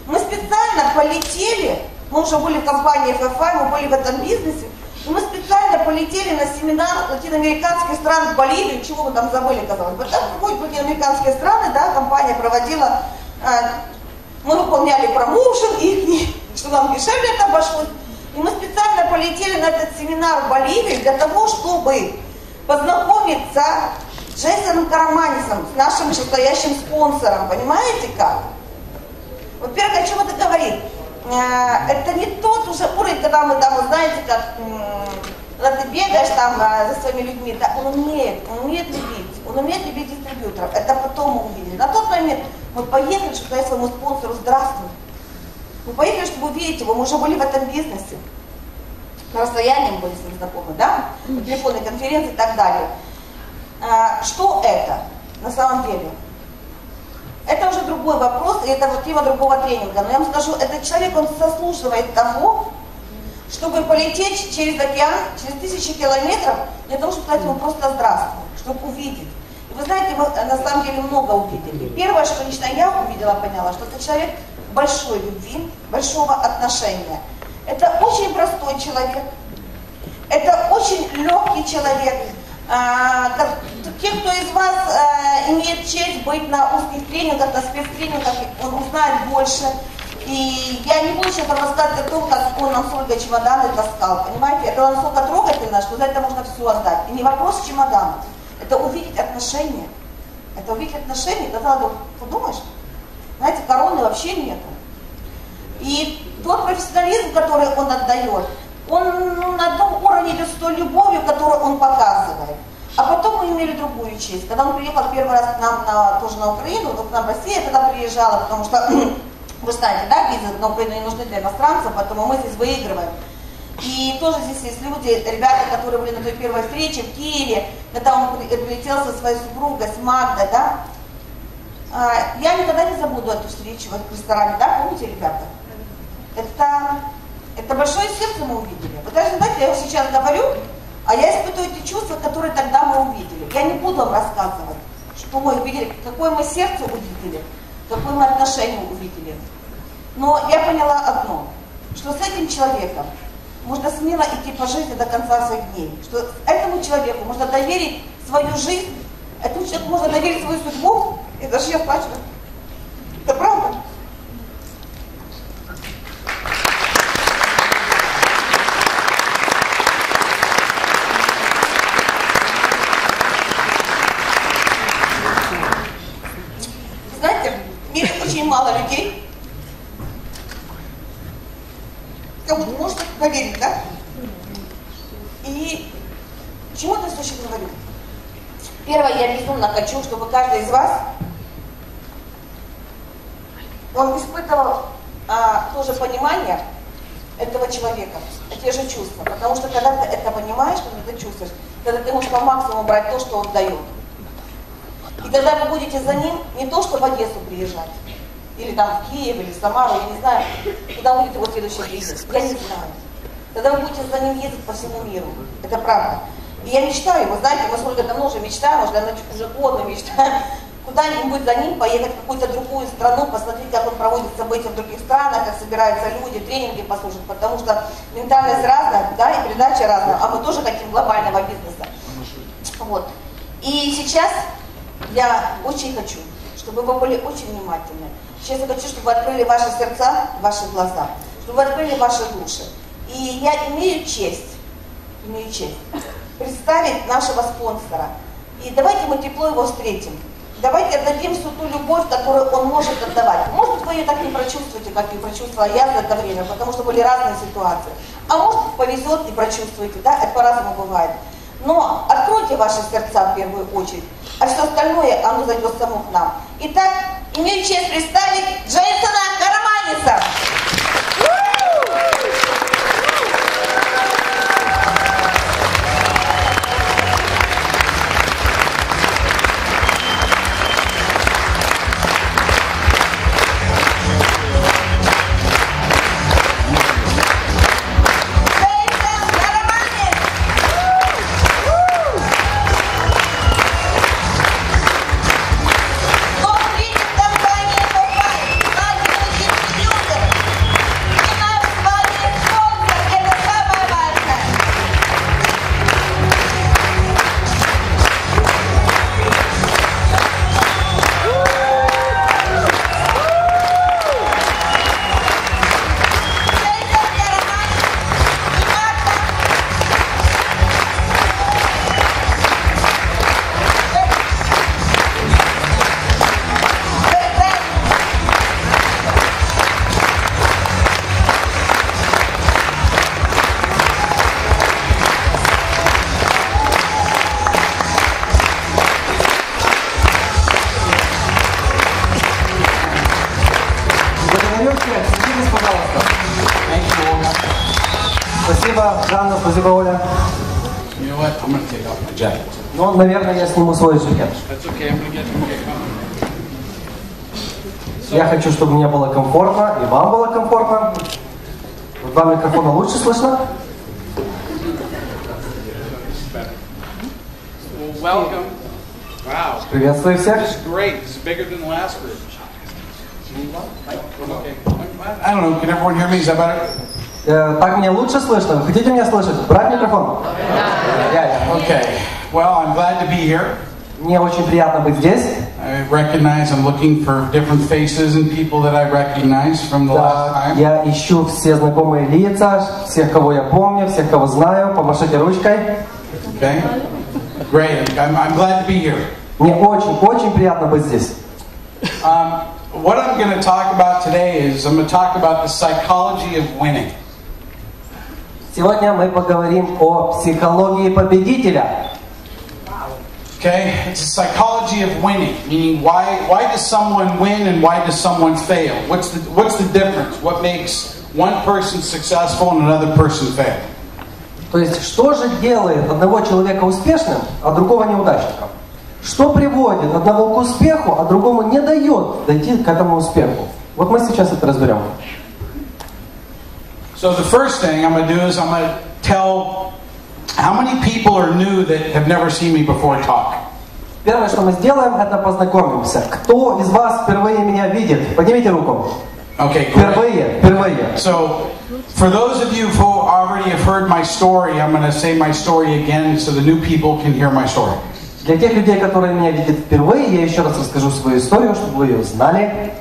Мы специально полетели, мы уже были в компании FFI, мы были в этом бизнесе, и мы специально полетели на семинар латиноамериканских стран в Боливию, чего мы там забыли, казалось бы. Там какие-то латиноамериканские страны, да, компания проводила, мы выполняли промоушен их, что нам дешевле это обошлось. И мы специально полетели на этот семинар в Боливию для того, чтобы познакомиться с Джейсоном Караманисом, с нашим вышестоящим спонсором. Понимаете как? Во-первых, о чем это говорит? Это не тот уже уровень, когда мы там, знаете, когда ты бегаешь там за своими людьми, да, он умеет любить дистрибьюторов. Это потом мы увидели. На тот момент мы поехали, чтобы сказать своему спонсору: здравствуй. Мы поехали, чтобы увидеть его, мы уже были в этом бизнесе. На расстоянии мы были с ним знакомы, да? На телефонной конференции и так далее. Что это на самом деле? Это уже другой вопрос, и это тема другого тренинга. Но я вам скажу, этот человек, он заслуживает того, чтобы полететь через океан, через тысячи километров, для того, чтобы сказать ему просто здравствуй, чтобы увидеть. И вы знаете, мы на самом деле много увидели. Первое, что лично я увидела, поняла, что это человек большой любви, большого отношения. Это очень простой человек, это очень легкий человек. Те, кто из вас имеет честь быть на узких тренингах, на спецтренингах, он узнает больше. И я не буду сейчас рассказывать о том, как он нам сколько чемоданы таскал. Понимаете, это настолько трогательно, что за это можно все отдать. И не вопрос чемодана, это увидеть отношения. Это увидеть отношения, когда ты подумаешь, знаете, короны вообще нету. И тот профессионализм, который он отдает, он на том уровне идет с той любовью, которую он показывает. А потом мы имели другую честь. Когда он приехал первый раз к нам тоже на Украину, то к нам Россия тогда приезжала, потому что, вы знаете, да, визы на Украину не нужны для иностранцев, поэтому мы здесь выигрываем. И тоже здесь есть люди, ребята, которые были на той первой встрече в Киеве, когда он прилетел со своей супругой, с Магдой, да. Я никогда не забуду эту встречу в ресторане, да, помните, ребята? Это большое сердце мы увидели. Вы даже знаете, я сейчас говорю, а я испытываю те чувства, которые тогда мы увидели. Я не буду вам рассказывать, что мы увидели, какое мы сердце увидели, какое мы отношение увидели. Но я поняла одно, что с этим человеком можно смело идти по жизни до конца своих дней. Что этому человеку можно доверить свою жизнь, этому человеку можно доверить свою судьбу, и даже я плачу. Это правда? Очень мало людей, кому-то может поверить, да? И почему я это очень говорю? Первое, я безумно хочу, чтобы каждый из вас, он испытывал тоже понимание этого человека, те же чувства. Потому что когда ты это понимаешь, когда ты чувствуешь, тогда ты можешь по максимуму брать то, что он дает. И когда вы будете за ним, не то, что в Одессу приезжать, или там в Киев, или в Самару, я не знаю, куда будет его следующий приезд, я не знаю. Тогда вы будете за ним ездить по всему миру, это правда. И я мечтаю, вы знаете, мы сколько давно уже мечтаем, уже год мы мечтаем, куда-нибудь за ним поехать в какую-то другую страну, посмотреть, как он проводит события в других странах, как собираются люди, тренинги послушать, потому что ментальность разная, да, и передача разная, а мы тоже хотим глобального бизнеса. Вот. И сейчас я очень хочу, чтобы вы были очень внимательны. Сейчас я хочу, чтобы вы открыли ваши сердца, ваши глаза, чтобы вы открыли ваши души. И я имею честь представить нашего спонсора. И давайте мы тепло его встретим. Давайте отдадим всю ту любовь, которую он может отдавать. Может быть, вы ее так не прочувствуете, как и прочувствовала я за это время, потому что были разные ситуации. А может, повезет и прочувствуете, да, это по-разному бывает. Но откройте ваши сердца в первую очередь, а все остальное, оно зайдет само к нам. Итак, имею честь представить Джейсона Караманиса. зовете? Садитесь, пожалуйста. Спасибо, Жанна, спасибо, Оля. You know what? I'm going to take off my jacket. Ну, наверное, я сниму свой жакет. That's okay. I'm going to get Я хочу, чтобы мне было комфортно, и вам было комфортно. Вот два микрофона лучше слышно? Well, welcome. Wow. Приветствую всех. This is great. This is bigger than the last group. Okay. I don't know. Can everyone hear me? Is that better? Так мне лучше слышно? Вы хотите меня слышать? Брать микрофон? Okay. Well, I'm glad to be here. Мне очень приятно быть здесь. I recognize I'm looking for different faces and people that I recognize from the last time. Я ищу все знакомые лица, всех, кого я помню, всех, кого знаю. Помашите ручкой. Okay. Great. I'm glad to be here. Мне очень приятно быть здесь. What I'm going to talk about today is I'm going to talk about the psychology of winning. Сегодня мы поговорим о психологии победителя. Okay, it's a psychology of winning, meaning why does someone win and why does someone fail? What's the difference? What makes one person successful and another person fail? То есть, что же делает одного человека успешным, а другого неудачником? Что приводит одного к успеху, а другому не дает дойти к этому успеху? Вот мы сейчас это разберем. So the first thing I'm going to do is I'm going to tell how many people are new that have never seen me before talk. Первое, что мы сделаем, это познакомимся. Кто из вас впервые меня видит? Поднимите руку. Okay, great. Впервые. So, for those of you who already have heard my story, I'm going to say my story again so the new people can hear my story. Для тех людей, которые меня видят впервые, я еще раз расскажу свою историю, чтобы вы ее знали.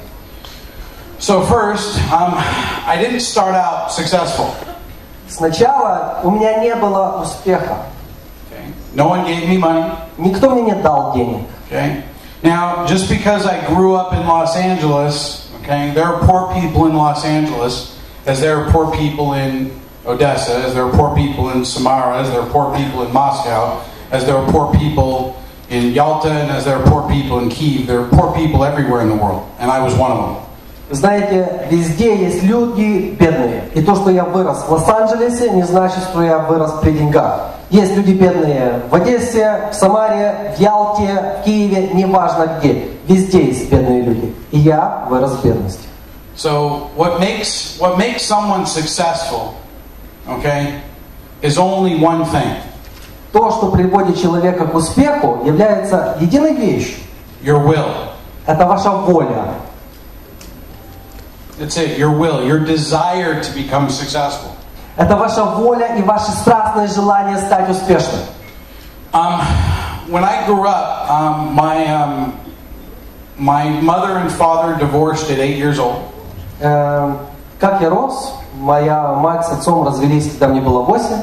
So first, I didn't start out successful. Сначала у меня не было успеха. Okay. No one gave me money. Никто мне не дал денег. Okay. Now, just because I grew up in Los Angeles, okay, there are poor people in Los Angeles, as there are poor people in Odessa, as there are poor people in Samara, as there are poor people in Moscow, as there are poor people in Yalta, and as there are poor people in Kyiv. There are poor people everywhere in the world, and I was one of them. Знаете, везде есть люди бедные. И то, что я вырос в Лос-Анджелесе, не значит, что я вырос при деньгах. Есть люди бедные в Одессе, в Самаре, в Ялте, в Киеве, неважно где. Везде есть бедные люди. И я вырос в бедности. So what makes someone successful, okay, is only one thing. То, что приводит человека к успеху, является единой вещью. Your will. Это ваша воля. That's it, your will, your desire to become successful. Это ваша воля и ваше страстное желание стать успешным. When I grew up, my mother and father divorced at 8 years old. Как я рос, моя мать с отцом развелись, когда мне было 8.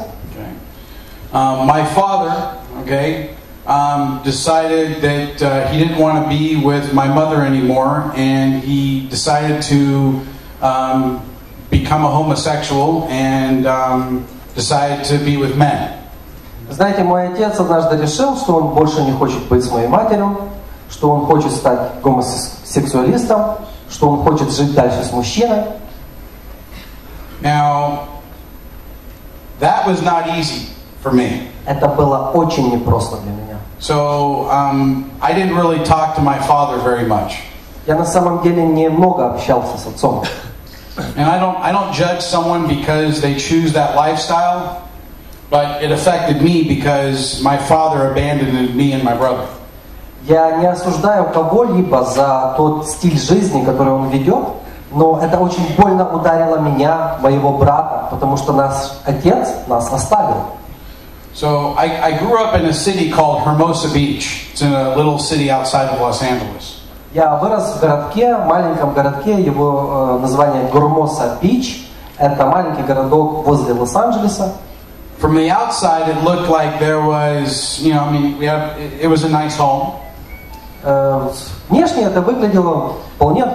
My father, decided that he didn't want to be with my mother anymore, and he decided to become a homosexual and decided to be with men. Знаете, мой отец однажды решил, что он больше не хочет быть с моей матерью, что он хочет стать гомосексуалистом, что он хочет жить дальше с мужчиной. Now, that was not easy for me. Это было очень непросто для меня. So I didn't really talk to my father very much. Я на самом деле немного общался с отцом. And I don't judge someone because they choose that lifestyle, but it affected me because my father abandoned me and my brother. Я не осуждаю кого-либо за тот стиль жизни, который он ведет, но это очень больно ударило меня, моего брата, потому что наш отец нас оставил. So I grew up in a city called Hermosa Beach. It's in a little city outside of Los Angeles. Я вырос в городке, маленьком городке, его название Гормоса Бич. Это маленький городок возле Лос-Анджелеса. From the outside, it looked like there was, it was a nice home. Внешне это выглядело вполне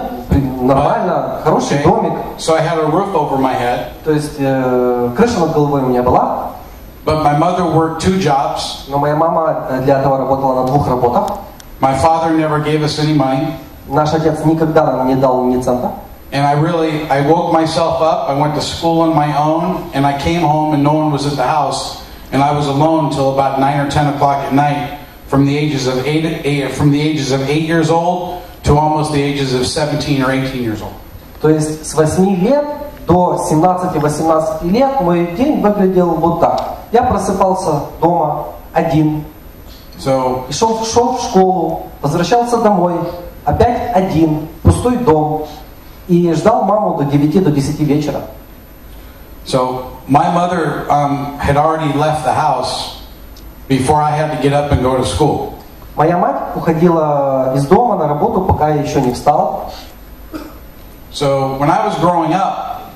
нормально, хороший домик. So I had a roof over my head. То есть крыша над головой у меня была. But my mother worked 2 jobs. Но моя мама для этого работала на 2 работах. My father never gave us any money. Наш отец никогда нам не дал ни цента. And I woke myself up, I went to school on my own, and I came home and no one was at the house, and I was alone till about 9 or 10 o'clock at night, from the ages of 8 years old to almost the ages of 17 or 18 years old. То есть с 8 лет до 17-18 лет мой день выглядел вот так. Я просыпался дома один, и шел в школу, возвращался домой, опять один, пустой дом, и ждал маму до 9-10 вечера. So my mother had already left the house before I had to get up and go to school. Моя мать уходила из дома на работу, пока я еще не встал. So when I was growing up,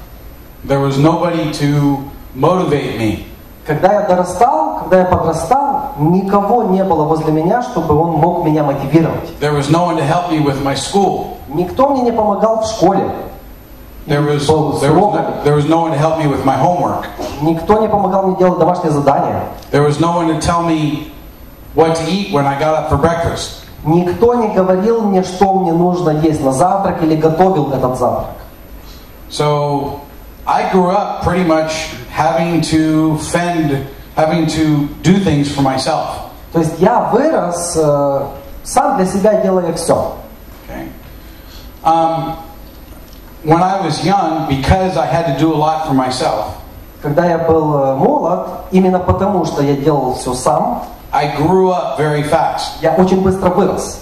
there was nobody to motivate me. Когда я подрастал, никого не было возле меня, чтобы он мог меня мотивировать. There was no one to help me with my school. Никто мне не помогал в школе. There was no one to help me with my homework. Никто не помогал мне делать домашние задания. There was no one to tell me what to eat when I got up for breakfast. Никто не говорил мне, что мне нужно есть на завтрак или готовил этот завтрак. So I grew up pretty much having to do things for myself. То есть я вырос сам для себя, делая все. Okay. When I was young, because I had to do a lot for myself, когда я был молод, именно потому что я делал все сам, I grew up very fast. Я очень быстро вырос,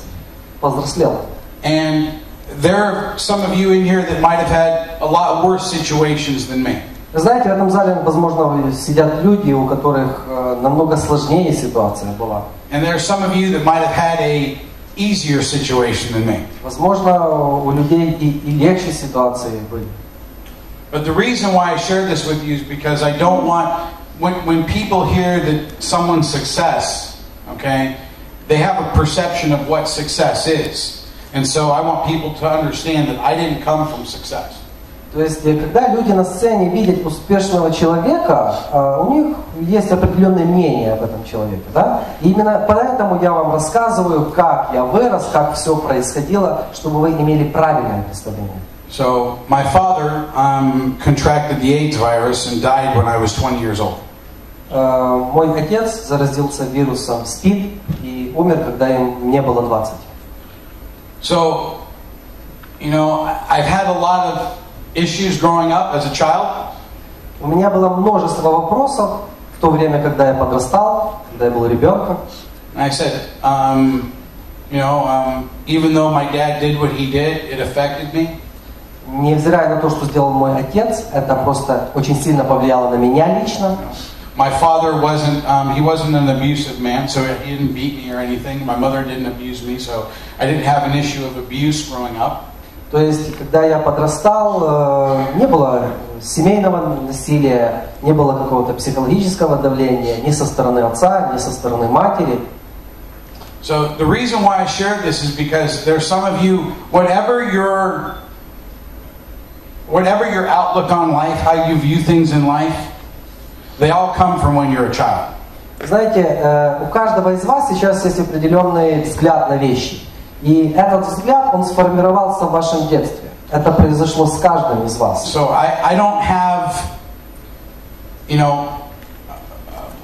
повзрослел. And there are some of you in here that might have had a lot worse situations than me. Знаете, в этом зале, возможно, сидят люди, у которых намного сложнее ситуация была. And there are some of you that might have had a easier situation than me. Возможно, у людей и легче ситуации были. But the reason why I share this with you is because I don't want, when people hear that someone's success, okay, they have a perception of what success is. And so I want people to understand that I didn't come from success. То есть, когда люди на сцене видят успешного человека, у них есть определенное мнение об этом человеке, да? И именно поэтому я вам рассказываю, как я вырос, как все происходило, чтобы вы имели правильное представление. So my father contracted the AIDS virus and died when I was 20 years old. Мой отец заразился вирусом СПИД и умер, когда мне было 20. So, you know, I've had a lot of issues growing up as a child. У меня было множество вопросов в то время, когда я подрастал, когда я был ребенком. I said, even though my dad did what he did, it affected me. Невзирая на то, что сделал мой отец, это просто очень сильно повлияло на меня лично. My father wasn't an abusive man, so he didn't beat me or anything. My mother didn't abuse me, so I didn't have an issue of abuse growing up. То есть, когда я подрастал, не было семейного насилия, не было какого-то психологического давления ни со стороны отца, ни со стороны матери. So the reason why I share this is because there's some of you, whatever your outlook on life, how you view things in life, they all come from when you're a child. Знаете, у каждого из вас сейчас есть определенный взгляд на вещи. И этот взгляд, он сформировался в вашем детстве. Это произошло с каждым из вас. So I don't have,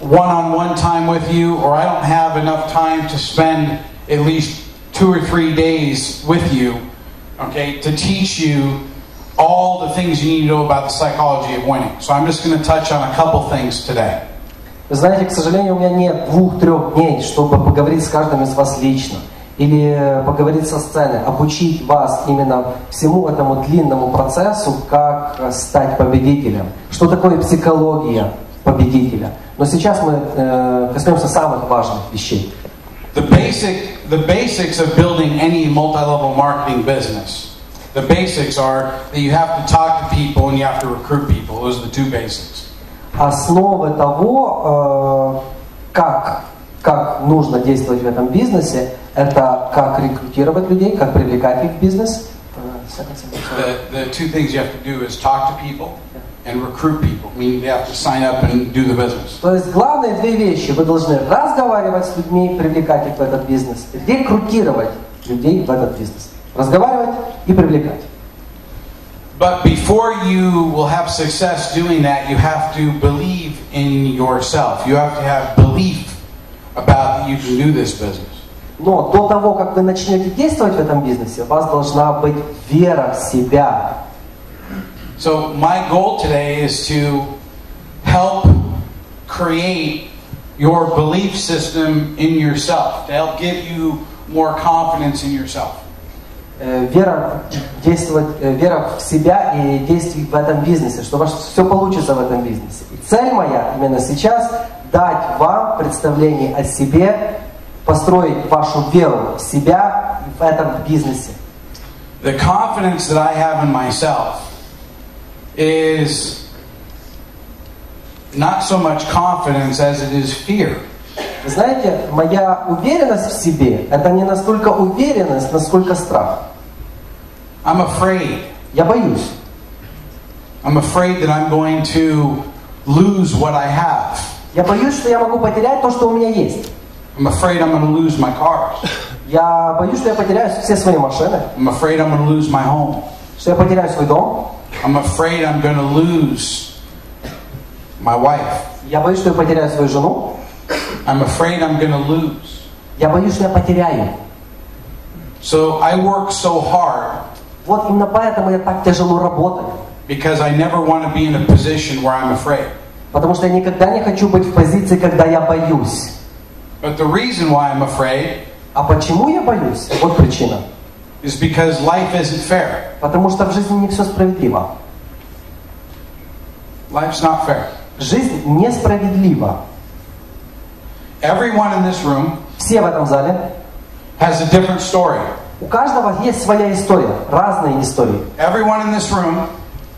one-on-one time with you, or I don't have enough time to spend at least 2 or 3 days with you, okay, to teach you all the things you need to know about the psychology of winning. So I'm just going to touch on a couple things today. Вы знаете, к сожалению, у меня нет 2-3 дней, чтобы поговорить с каждым из вас лично. Или поговорить со сцены, обучить вас именно всему этому длинному процессу, как стать победителем. Что такое психология победителя. Но сейчас мы коснемся самых важных вещей. The basics of building any multi-level marketing business. The basics are that you have to talk to people and you have to recruit people. Those are the 2 basics. Основы того, как нужно действовать в этом бизнесе, это как рекрутировать людей, как привлекать их в бизнес. The 2 things you have to do is talk to people and recruit people. Meaning they have to sign up and do the business. То есть главные 2 вещи. Вы должны разговаривать с людьми, привлекать их в этот бизнес, рекрутировать людей в этот бизнес. Разговаривать и привлекать. But before you will have success doing that, you have to believe in yourself. You have to have belief about that you can do this business. Но до того, как вы начнете действовать в этом бизнесе, у вас должна быть вера в себя. So my goal today is to help create your belief system in yourself, to help give you more confidence in yourself. Вера в себя и действовать в этом бизнесе, что у вас все получится в этом бизнесе. И цель моя именно сейчас дать вам представление о себе, построить вашу веру в себя в этом бизнесе. The confidence that I have in myself is not so much confidence as it is fear. Вы знаете, моя уверенность в себе — это не настолько уверенность, насколько страх. I'm afraid. Я боюсь. I'm afraid that I'm going to lose what I have. Я боюсь, что я могу потерять то, что у меня есть. I'm afraid I'm going to lose my cars. Я боюсь, что я потеряю все свои машины. I'm afraid I'm going to lose my home. Что я потеряю свой дом. I'm afraid I'm going to lose my wife. Я боюсь, что я потеряю свою жену. I'm afraid I'm going to lose. Я боюсь, что я потеряю. So I work so hard. Вот именно поэтому я так тяжело работаю. Because I never want to be in a position where I'm afraid. Потому что я никогда не хочу быть в позиции, когда я боюсь. But the reason why I'm afraid А почему я боюсь? Вот причина. is because life isn't fair. Потому что в жизни не все справедливо. Life's not fair. Жизнь несправедлива. Everyone in this room Все в этом зале, has a different story. у каждого есть своя история, разные истории. Everyone in this room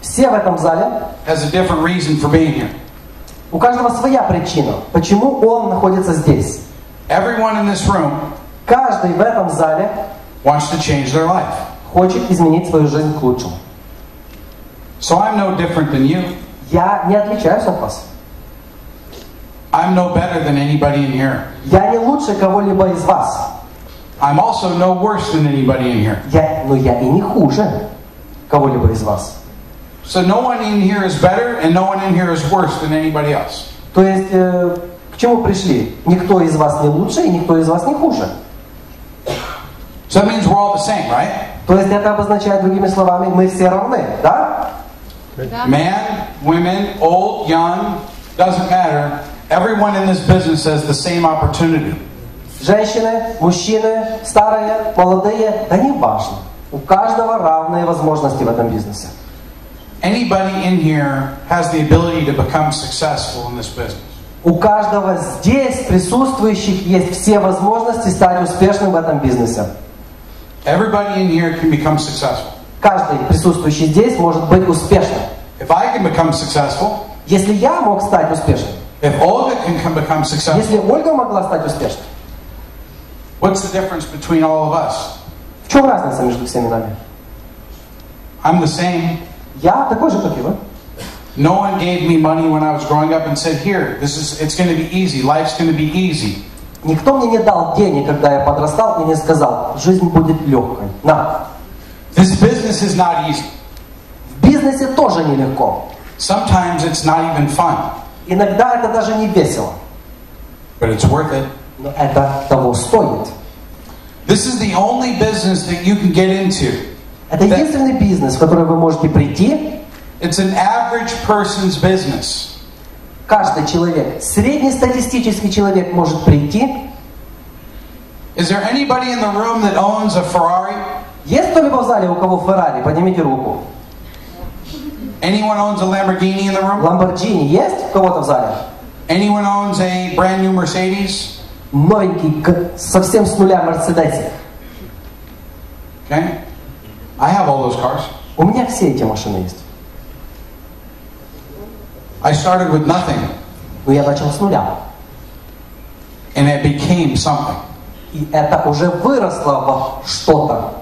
Все в этом зале, has a different reason for being here. у каждого своя причина, почему он находится здесь. Everyone in this room Каждый в этом зале wants to change their life. хочет изменить свою жизнь к лучшему. So I'm no different than you. Я не отличаюсь от вас. I'm no better than anybody in here. Я не лучше кого-либо из вас. I'm also no worse than anybody in here. Но я и не хуже кого-либо из вас. So no one in here is better and no one in here is worse than anybody else. То есть, к чему пришли? Никто из вас не лучше и никто из вас не хуже. So that means we're all the same, right? То есть это обозначает, другими словами, мы все равны, да? Man, women, old, young, doesn't matter. Everyone in this business has the same opportunity. Женщины, мужчины, старые, молодые, да не важно. У каждого равные возможности в этом бизнесе. Anybody in here has the ability to become successful in this business. У каждого здесь присутствующих есть все возможности стать успешным в этом бизнесе. Everybody in here can become successful. Каждый присутствующий здесь может быть успешным. If I can become successful, Если я мог стать успешным, if Olga can become successful, если Ольга могла стать успешной, what's the difference between all of us? в чем разница между всеми нами? I'm the same. Я такой же, как и вы. No one gave me money when I was growing up and said, "Here, it's going to be easy. Life's going to be easy." Никто мне не дал денег, когда я подрастал, и не сказал, жизнь будет легкой. На. This business is not easy. В бизнесе тоже нелегко. Sometimes it's not even fun, Иногда это даже не весело. but it's worth it. Но это того стоит. This is the only business that you can get into. Это единственный бизнес, в который вы можете прийти. It's an average person's business. Каждый человек, среднестатистический человек может прийти. Is there anybody in the room that owns a Ferrari? Есть кто-либо в зале, у кого Феррари? Поднимите руку. Anyone owns a Lamborghini in the room? Ламборджини есть у кого-то в зале? Anyone owns a brand new Mercedes? Новенький, совсем с нуля Мерседес. Okay. I have all those cars. У меня все эти машины есть. I started with nothing, Но я начал с нуля. and it became something. И это уже выросло во что-то.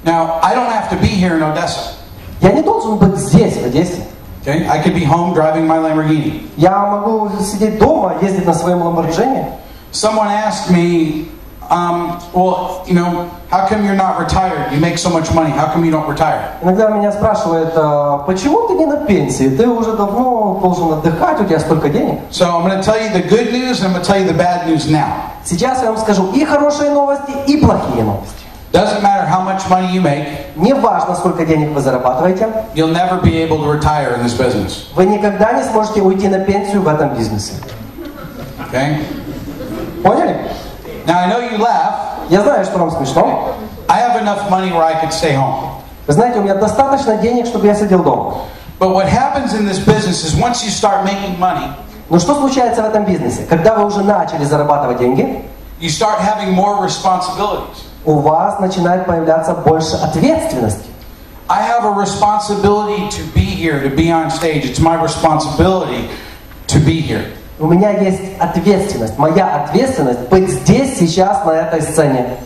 Now, I don't have to be here in Odessa. Я не должен быть здесь, в Одессе. Okay? I could be home driving my Lamborghini. Я могу сидеть дома, ездить на своем Ламборджини. Someone asked me, well, how come you're not retired? You make so much money. How come you don't retire? Иногда меня спрашивают, почему ты не на пенсии? Ты уже давно должен отдыхать, у тебя столько денег. So I'm going to tell you the good news and I'm going to tell you the bad news now. Сейчас я вам скажу и хорошие новости, и плохие новости. Doesn't matter how much money you make. Не важно, сколько денег вы зарабатываете. You'll never be able to retire in this business. Вы никогда не сможете уйти на пенсию в этом бизнесе. Okay? Поняли? Now I know you laugh. Я знаю, что вам смешно. I have enough money where I could stay home. Вы знаете, у меня достаточно денег, чтобы я сидел дома. But what happens in this business is once you start making money, Но что случается в этом бизнесе? Когда вы уже начали зарабатывать деньги, you start having more responsibilities. у вас начинает появляться больше ответственности. I have a responsibility to be here, to be on stage. It's my responsibility to be here. У меня есть ответственность, моя ответственность быть здесь, сейчас, на этой сцене.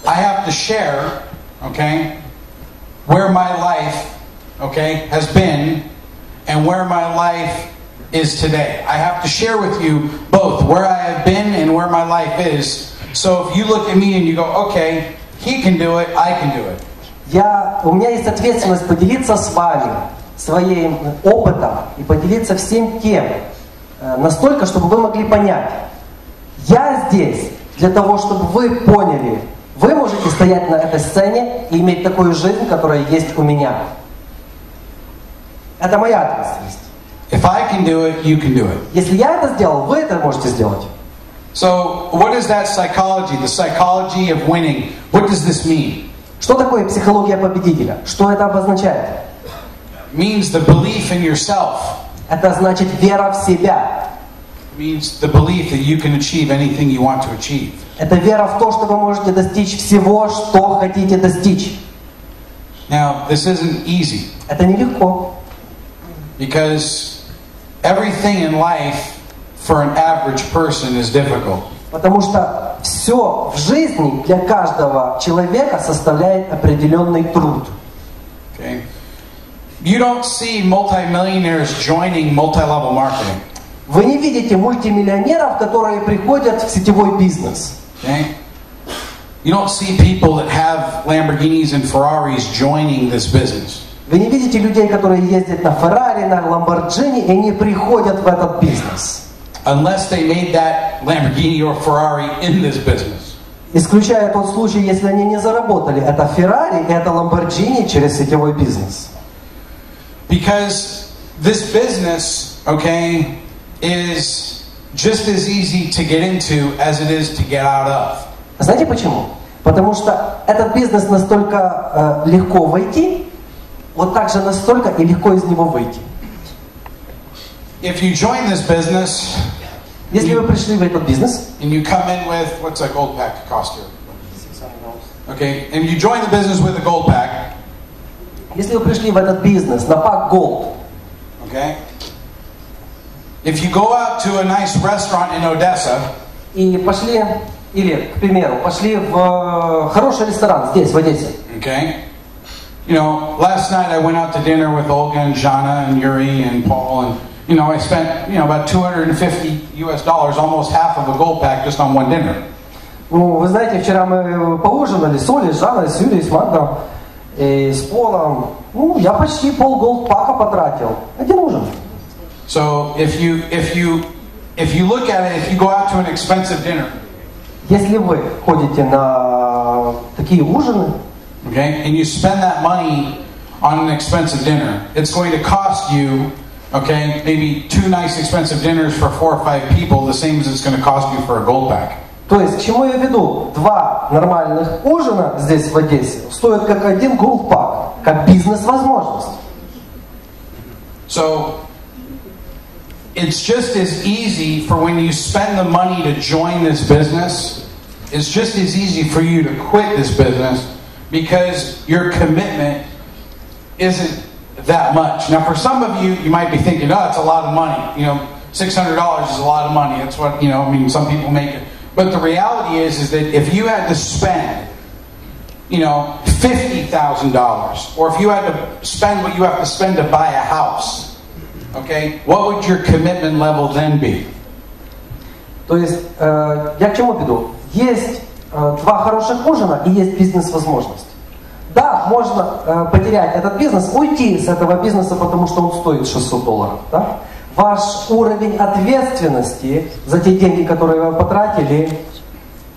I have to share, okay, where my life, okay, has been and where my life is today. I have to share with you both where I have been and where my life is. So if you look at me and you go, okay, he can do it, I can do it. У меня есть ответственность поделиться с вами своим опытом и поделиться всем тем, настолько, чтобы вы могли понять. Я здесь для того, чтобы вы поняли, вы можете стоять на этой сцене и иметь такую жизнь, которая есть у меня. Это моя ответственность. If I can do it, you can do it. Если я это сделал, вы это можете сделать. So, what is that psychology? The psychology of winning. What does this mean? Что такое психология победителя? Что это обозначает? It means the belief in yourself. Это значит вера в себя. It means the belief that you can achieve anything you want to achieve. Это вера в то, что вы можете достичь всего, что хотите достичь. Now, this isn't easy. Это нелегко. Because everything in life for an average person is difficult. Потому что все в жизни для каждого человека составляет определенный труд. Okay? You don't see multimillionaires joining multi-level marketing. Вы не видите мультимиллионеров, которые приходят в сетевой бизнес. Okay? You don't see people that have Lamborghinis and Ferraris joining this business. Вы не видите людей, которые ездят на Феррари, на Ламборджини, и не приходят в этот бизнес. Unless they made that Lamborghini or Ferrari in this business. Исключая тот случай, если они не заработали это Феррари и это Ламборджини через сетевой бизнес. Because this business, okay, is just as easy to get into as it is to get out of. Знаете почему? Потому что этот бизнес настолько легко войти, вот так же настолько и легко из него выйти. If you join this business, если вы пришли в этот бизнес, and you come in with, what's a gold pack cost here? Okay, and you join the business with a gold pack. Если вы пришли в этот бизнес на пак Gold, okay, if you go out to a nice restaurant in Odessa, и пошли, или, к примеру, пошли в хороший ресторан здесь, в Одессе. Okay. You know, last night I went out to dinner with Olga and Jana and Yuri and Paul, and you know, I spent about $250, almost half of a gold pack just on one dinner. Ну, вы знаете, вчера мы поужинали с Олей, с Жанной, с Юлей, с Магдом, и с Полом. Ну, я почти пол голд-пака потратил. Один ужин. So if you look at it, if you go out to an expensive dinner, если вы ходите на такие ужины, okay, and you spend that money on an expensive dinner, it's going to cost you, okay, maybe 2 nice expensive dinners for 4 or 5 people, the same as it's going to cost you for a gold pack. То есть, к чему я веду? 2 нормальных ужина здесь в Одессе стоят как один голд-пак, как бизнес-возможность. So, it's just as easy for when you spend the money to join this business, it's just as easy for you to quit this business because your commitment isn't that much. Now, for some of you, you might be thinking, oh, it's a lot of money. You know, $600 is a lot of money. That's what, you know, I mean, some people make it. But the reality is that if you had to spend, you know, $50,000, or if you had to spend what you have to spend to buy a house, okay, what would your commitment level then be? То есть, я к чему веду? Есть два хороших ужина и есть бизнес-возможность. Да, можно потерять этот бизнес, уйти с этого бизнеса, потому что он стоит $600. Да? Ваш уровень ответственности за те деньги, которые вы потратили,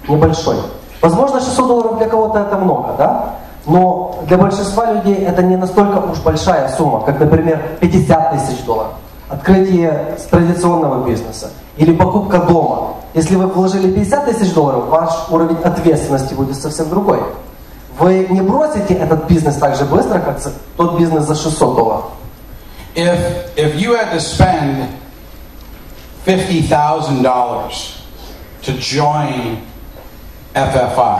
небольшой. Возможно, $600 для кого-то это много, да? Но для большинства людей это не настолько уж большая сумма, как, например, $50 000. Открытие традиционного бизнеса или покупка дома. Если вы вложили $50 000, ваш уровень ответственности будет совсем другой. Вы не бросите этот бизнес так же быстро, как тот бизнес за $600. If you had to spend $50,000 to join FFI,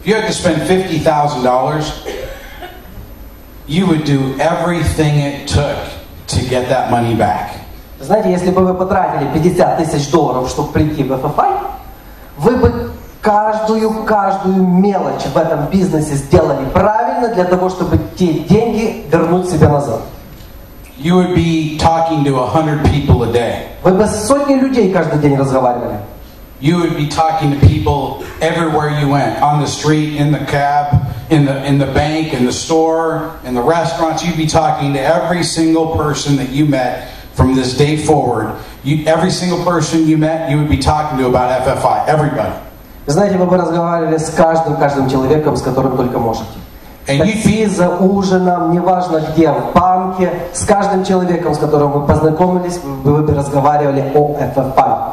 if you had to spend $50,000, you would do everything it took to get that money back. Знаете, если бы вы потратили $50 000, чтобы прийти в FFI, вы бы каждую мелочь в этом бизнесе сделали правильно для того, чтобы те деньги вернуть себе назад. You would be talking to 100 people a day. Вы бы с сотней людей каждый день разговаривали. You would be talking to people everywhere you went, on the street, in the cab, in the bank, in the store, in the restaurants. You'd be talking to every single person that you met from this day forward. Every single person you met, you would be talking to about FFI. Everybody. Знаете, вы бы разговаривали с каждым человеком, с которым только можете. В такси, за ужином, неважно где, в банке, с каждым человеком, с которым вы познакомились, вы бы разговаривали о FFI.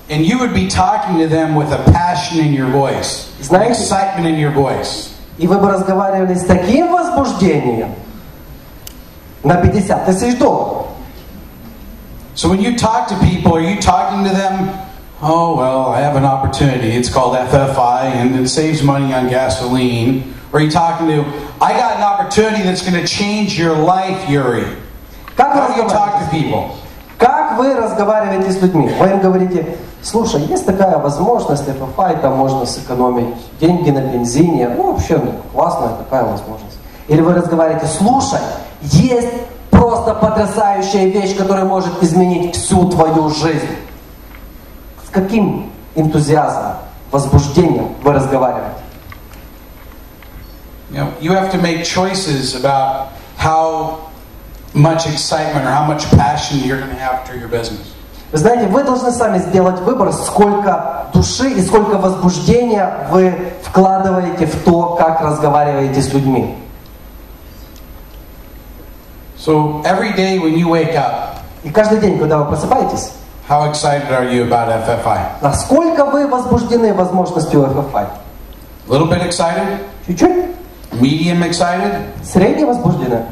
And you would be talking to them with a passion in your voice, excitement in your voice. И вы бы разговаривали с таким возбуждением на $50 000. So when you talk to people, are you talking to them, oh, well, I have an opportunity. It's called FFI, and it saves money on gasoline. Or are you talking to, I got an opportunity that's going to change your life, Yuri. How do you talk to people? Как вы разговариваете с людьми? Вы им говорите, слушай, есть такая возможность, FFI, там можно сэкономить деньги на бензине. Ну, вообще, классная такая возможность. Или вы разговариваете, слушай, есть просто потрясающая вещь, которая может изменить всю твою жизнь. С каким энтузиазмом, возбуждением вы разговариваете? You have to make choices about how much excitement or how much passion you're going to have for your business. Вы знаете, вы должны сами сделать выбор, сколько души и сколько возбуждения вы вкладываете в то, как разговариваете с людьми. So every day when you wake up, и каждый день, когда вы просыпаетесь, how excited are you about FFI? Насколько вы возбуждены возможностью FFI? A little bit excited? Чуть-чуть. Medium excited? Средне возбуждены?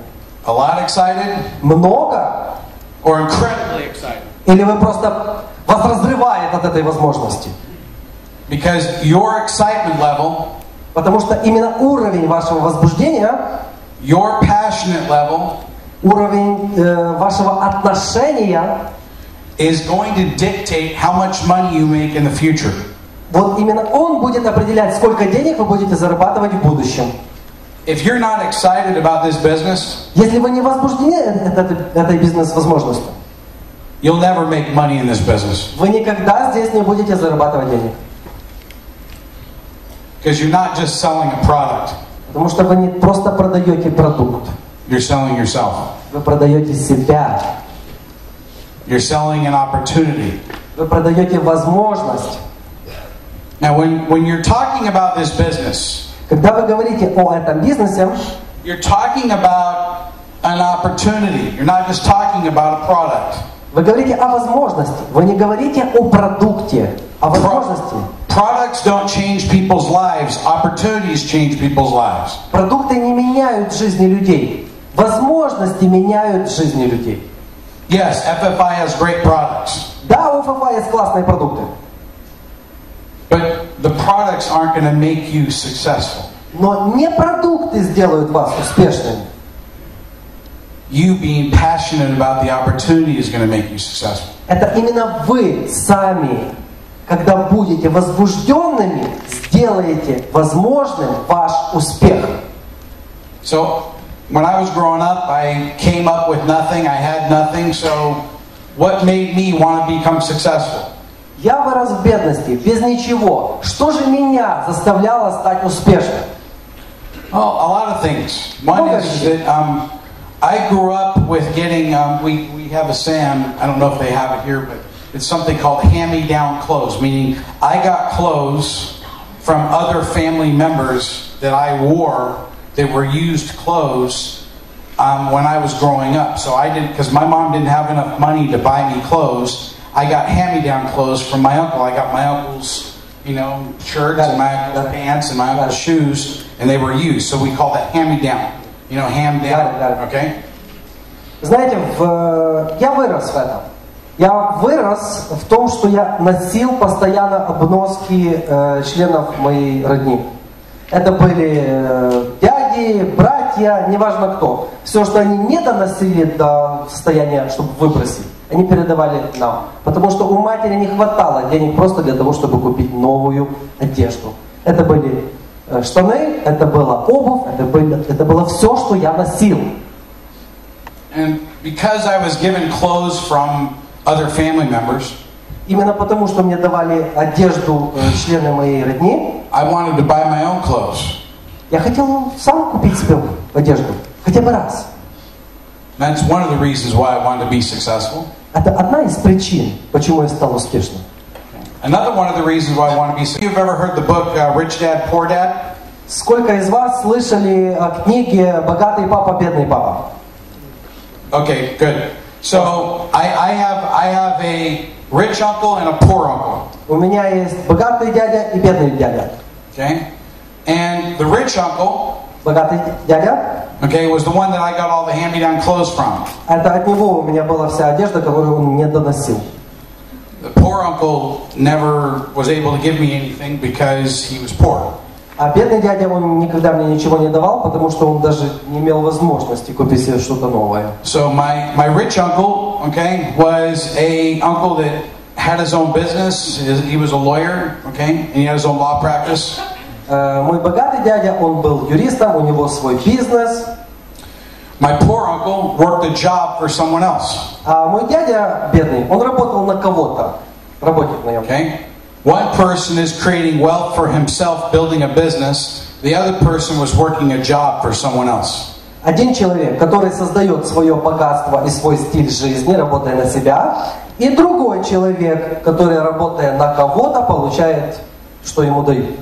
A lot excited? Много? Or incredibly excited? Или вы просто вас разрывает от этой возможности? Because your excitement level, потому что именно уровень вашего возбуждения, your passionate level, уровень вашего отношения, is going to dictate how much money you make in the future. Вот именно он будет определять, сколько денег вы будете зарабатывать в будущем. If you're not excited about this business, если вы не возбуждены этой бизнес-возможностью, you'll never make money in this business. Вы никогда здесь не будете зарабатывать денег. Because you're not just selling a product. Потому что вы не просто продаете продукт. You're selling yourself. Вы продаете себя. You're selling an opportunity. Вы продаете возможность. Now, when you're talking about this business, когда вы говорите о этом бизнесе, you're talking about an opportunity. You're not just talking about a product. Вы говорите о возможности. Вы не говорите о продукте, о возможности. Products don't change people's lives. Opportunities change people's lives. Продукты не меняют жизни людей. Возможности меняют жизни людей. Yes, FFI has great products. Да, у FFI есть классные продукты. But the products aren't going to make you successful. Но не продукты сделают вас успешными. You being passionate about the opportunity is going to make you successful. Это именно вы сами, когда будете возбужденными, сделаете возможным ваш успех. So, when I was growing up, I came up with nothing. I had nothing. So, what made me want to become successful? Я вырос в бедности, без ничего. Что же меня заставляло стать успешным? Oh, a lot of things. One is that I grew up with getting, we have a saying, I don't know if they have it here, but it's something called hand-me-down clothes, meaning I got clothes from other family members that I wore that were used clothes when I was growing up. So I didn't, because my mom didn't have enough money to buy me clothes, I got hand-me-down clothes from my uncle. I got my uncle's, shirts and my uncle's pants and my uncle's shoes, and they were used. So we call that hand-me-down. Hand-down, okay? Знаете, я вырос в этом. Я вырос в том, что я носил постоянно обноски членов моей родни. Это были дяди, братья, неважно кто. Все, что они не доносили до состояния, чтобы выбросить, они передавали нам. Потому что у матери не хватало денег просто для того, чтобы купить новую одежду. Это были штаны, это была обувь, это было все, что я носил. And because I was given clothes from other family members, именно потому, что мне давали одежду члены моей родни, I wanted to buy my own clothes. Я хотел сам купить себе одежду, хотя бы раз. That's one of the reasons why I wanted to be successful. Это одна из причин, почему я стал успешным. Another one of the reasons why I want to be successful. You've ever heard the book Rich Dad, Poor Dad? Сколько из вас слышали о книге «Богатый папа, бедный папа»? Okay, good. So I have a rich uncle and a poor uncle. У меня есть богатый дядя и бедный дядя. Okay, and the rich uncle, богатый дядя, okay, was the one that I got all the hand-me-down clothes from. Это от него у меня была вся одежда, которую он мне доносил. The poor uncle never was able to give me anything because he was poor. А бедный дядя, он никогда мне ничего не давал, потому что он даже не имел возможности купить себе что-то новое. So my rich uncle, okay, was a uncle that had his own business. He was a lawyer, okay, and he had his own law practice. Мой богатый дядя, он был юристом, у него свой бизнес. My poor uncle worked a job for someone else. А мой дядя бедный, он работал на кого-то, работник на нем. Okay. One person is creating wealth for himself, building a business. The other person was working a job for someone else. Один человек, который создает свое богатство и свой стиль жизни, работая на себя, и другой человек, который, работая на кого-то, получает, что ему дают.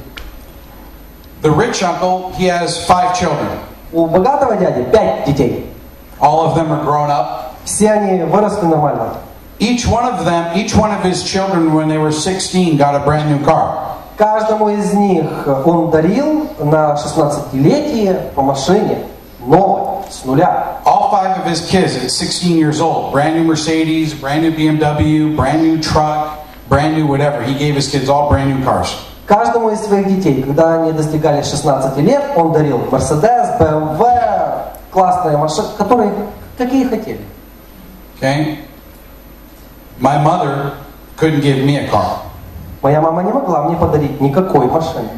The rich uncle, he has 5 children. У богатого дяди 5 детей. All of them are grown up. Все они выросли нормально. Each one of his children, when they were 16, got a brand new car. Каждому из них он дарил на 16-летие по машине новой, с нуля. All 5 of his kids at 16 years old, brand new Mercedes, brand new BMW, brand new truck, brand new whatever. He gave his kids all brand new cars. Каждому из своих детей, когда они достигали 16 лет, он дарил Mercedes, BMW, классные машины, которые какие хотели. Okay? My mother couldn't give me a car. Моя мама не могла мне подарить никакой машины.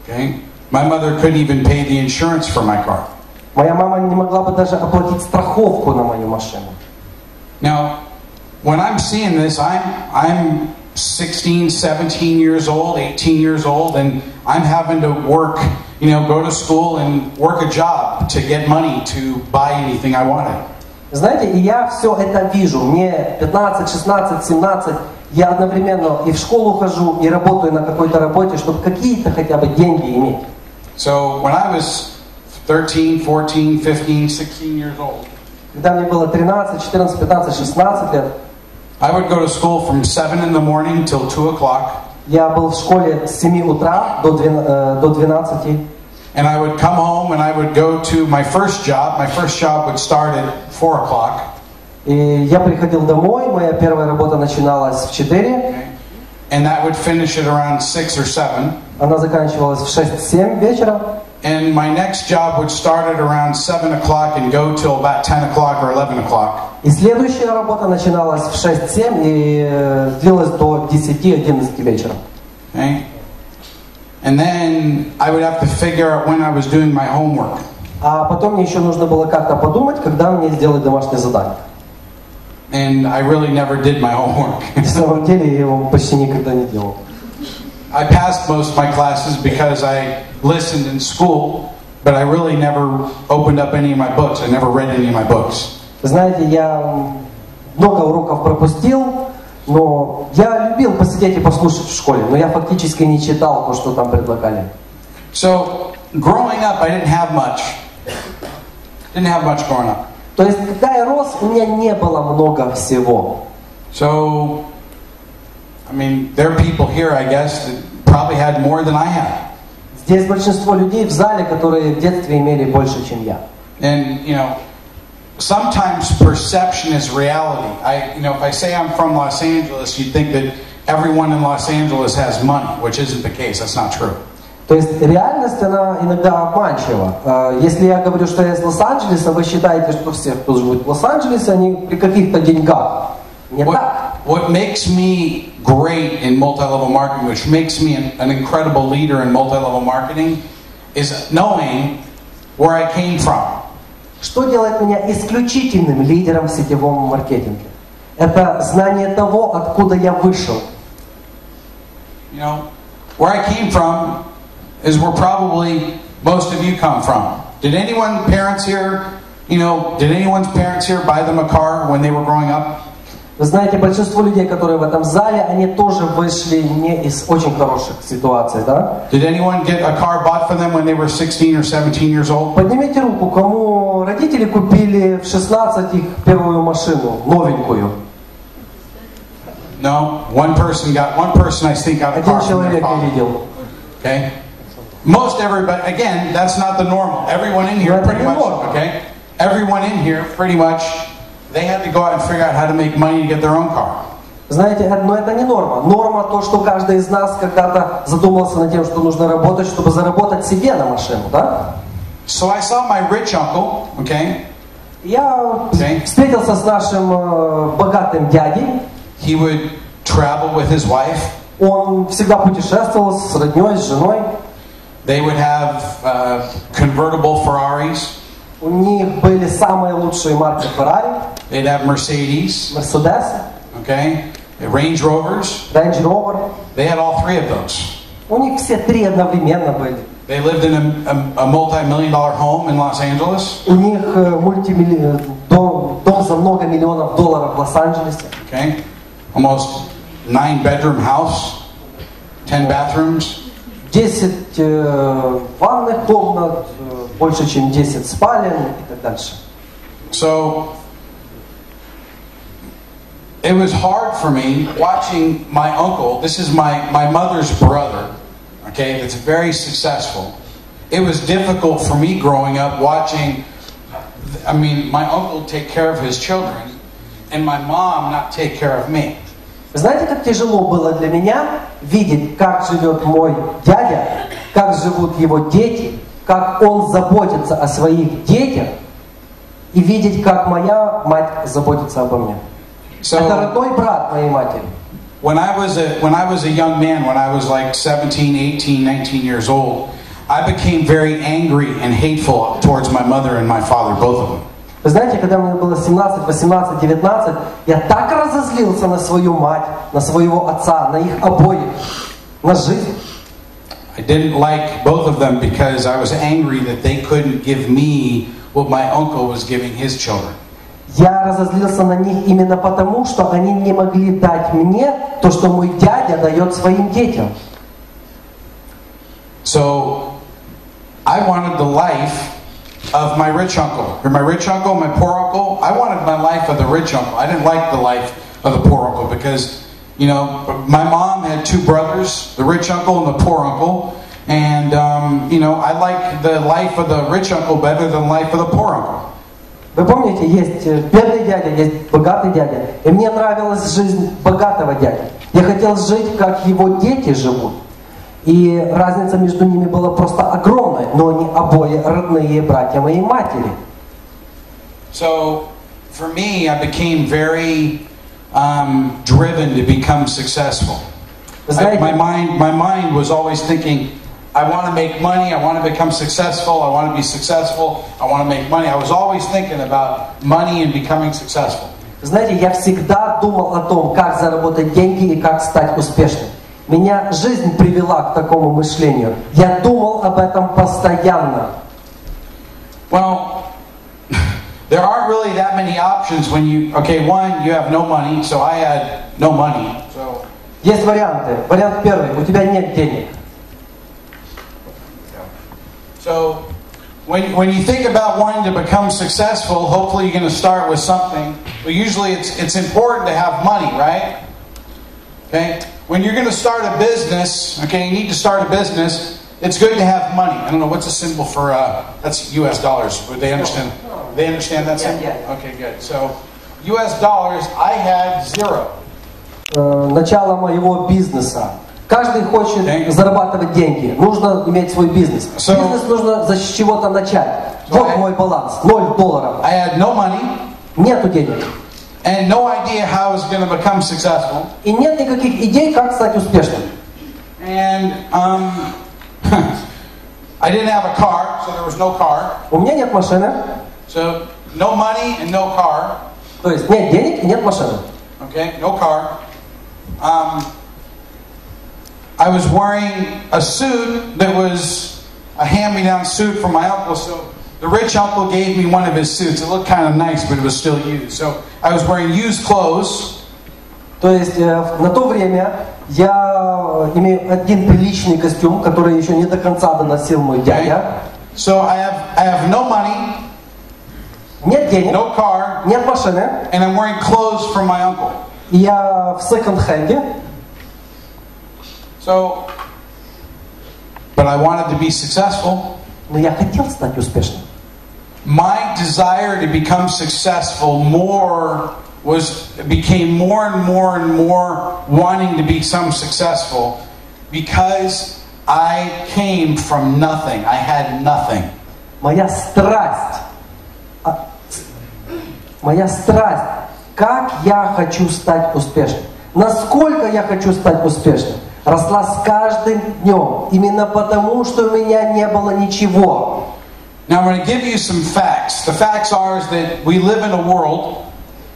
Okay? My mother couldn't even pay the insurance for my car. Моя мама не могла бы даже оплатить страховку на мою машину. Now, when I'm seeing this, I'm 16, 17 years old, 18 years old, and I'm having to work, go to school and work a job to get money to buy anything I wanted. Знаете, и я все это вижу. Мне 15, 16, 17. Я одновременно и в школу хожу, и работаю на какой-то работе, чтобы какие-то хотя бы деньги иметь. So when I was 13, 14, 15, 16 years old, когда мне было 13, 14, 15, 16 лет, I would go to school from 7 in the morning till 2 o'clock. Я был в школе с 7 утра до 12. And I would come home and I would go to my first job. My first job would start at 4 o'clock. И я приходил домой, моя первая работа начиналась в 4. And that would finish at around 6 or 7. Она заканчивалась в 6-7 вечера. And my next job would start at around 7 o'clock and go till about 10 o'clock or 11 o'clock. И следующая работа начиналась в 6-7 и длилась до 10-11 вечера. Okay? And then I would have to figure out when I was doing my homework. А потом мне еще нужно было как-то подумать, когда мне сделать домашнее задание. and I really never did my homework. На самом деле я его почти никогда не делал. I passed most of my classes because I listened in school, but I really never opened up any of my books. I never read any of my books. Знаете, я много уроков пропустил, но я любил посидеть и послушать в школе, но я фактически не читал то, что там предлагали. So, growing up, I didn't have much. Didn't have much growing up. То есть, когда я рос, у меня не было много всего. So, I mean, there are people here, I guess, that probably had more than I had. Здесь большинство людей в зале, которые в детстве имели больше, чем я. And, you know, sometimes perception is reality. If I say I'm from Los Angeles, you'd think that everyone in Los Angeles has money, which isn't the case. That's not true. То есть реальность, она иногда обманчива. Если я говорю, что я из Лос-Анджелеса, вы считаете, что все, кто живет в Лос-Анджелесе, они при каких-то деньгах. Не так. What makes me great in multi-level marketing, which makes me an incredible leader in multi-level marketing, is knowing where I came from. Что делает меня исключительным лидером в сетевом маркетинге? Это знание того, откуда я вышел. You know, where I came from is where probably most of you come from. Did anyone's parents here buy them a car when they were growing up? Вы знаете, большинство людей, которые в этом зале, они тоже вышли не из очень хороших ситуаций, да? Did anyone get a car bought for them when they were 16 or 17 years old? Поднимите руку, кому родители купили в 16 их первую машину, новенькую. No, one person I think got a car Один from their человек я father. видел. Okay? Most everybody, again, that's not the normal. Everyone in here pretty much, okay? Everyone in here pretty much, they had to go out and figure out how to make money to get their own car. Знаете, но это не норма. Норма то, что каждый из нас когда-то задумался над тем, что нужно работать, чтобы заработать себе на машину, да? So I saw my rich uncle, okay? Я встретился с нашим богатым дядей. He would travel with his wife. Он всегда путешествовал с родней, с женой. They would have convertible Ferraris. У них были самые лучшие марки Ferrari. They'd have Mercedes. Mercedes. Okay. Range Rovers. Range Rover. They had all three of those. У них все три одновременно были. They lived in a multi-million-dollar home in Los Angeles. У них дом за много миллионов долларов в Лос-Анджелесе. Okay. Almost 9-bedroom house. 10 bathrooms. 10 ванных комнат, больше чем 10 спален и так дальше. So it was hard for me watching my uncle. This is my mother's brother, okay, that's very successful. It was difficult for me growing up watching, my uncle take care of his children and my mom not take care of me. Знаете, как тяжело было для меня видеть, как живет мой дядя, как живут его дети, как он заботится о своих детях, и видеть, как моя мать заботится обо мне. Это родной брат моей матери. When I was a young man, when I was like 17, 18, 19 years old, I became very angry and hateful towards my mother and my father, both of them. Вы знаете, когда мне было 17, 18, 19, я так разозлился на свою мать, на своего отца, на их обоих, на жизнь. I didn't like both of them because I was angry that they couldn't give me what my uncle was giving his children. Я разозлился на них именно потому, что они не могли дать мне то, что мой дядя дает своим детям. So, I wanted the life of my rich uncle. My rich uncle, my poor uncle, I wanted my life of the rich uncle. I didn't like the life of the poor uncle because, my mom had two brothers, the rich uncle and the poor uncle. And, I like the life of the rich uncle better than the life of the poor uncle. Вы помните, есть бедный дядя, есть богатый дядя. И мне нравилась жизнь богатого дяди. Я хотел жить, как его дети живут. И разница между ними была просто огромная, но они обои родные братья моей матери. So, for me, I became very driven to become successful. My mind was always thinking, I want to make money, I want to become successful, I want to be successful, I want to make money. I was always thinking about money and becoming successful. Знаете, я всегда думал о том, как заработать деньги и как стать успешным. Меня жизнь привела к такому мышлению. Я думал об этом постоянно. Well, there aren't really that many options when you, okay, one, you have no money, so I had no money. So Есть варианты. Вариант первый. У тебя нет денег. So when you think about wanting to become successful, hopefully you're going to start with something. But usually it's important to have money, right? Okay? When you're going to start a business, okay, you need to start a business, it's good to have money. I don't know, what's a symbol for, that's US dollars. Would they understand? They understand that symbol? Yeah. Okay, good. So US dollars, I had zero. Начало моего бизнеса. Каждый хочет зарабатывать деньги. Нужно иметь свой бизнес. Бизнес нужно с чего-то начать. Вот мой баланс. $0. I had no money. Нету денег. And no idea how I was going to become successful. И нет никаких идей, как стать успешным. And I didn't have a car, so there was no car. У меня нет машины. So no money and no car. То есть нет денег и нет машины. Okay, no car. I was wearing a suit that was a hand-me-down suit from my uncle. So the rich uncle gave me one of his suits. It looked kind of nice, but it was still used. So I was wearing used clothes. То есть на то время я имею один приличный костюм, который еще не до конца доносил мой дядя. So I have no money. Нет денег. No car. Нет машины. And I'm wearing clothes from my uncle. Я в секонд-хенде. So, but I wanted to be successful. Но я хотел стать успешным. My desire to become successful became more and more and more wanting to become successful because I came from nothing. I had nothing. Моя страсть, как я хочу стать успешным, насколько я хочу стать успешным, росла с каждым днем, именно потому, что у меня не было ничего. Now I'm going to give you some facts. The facts are that we live in a world.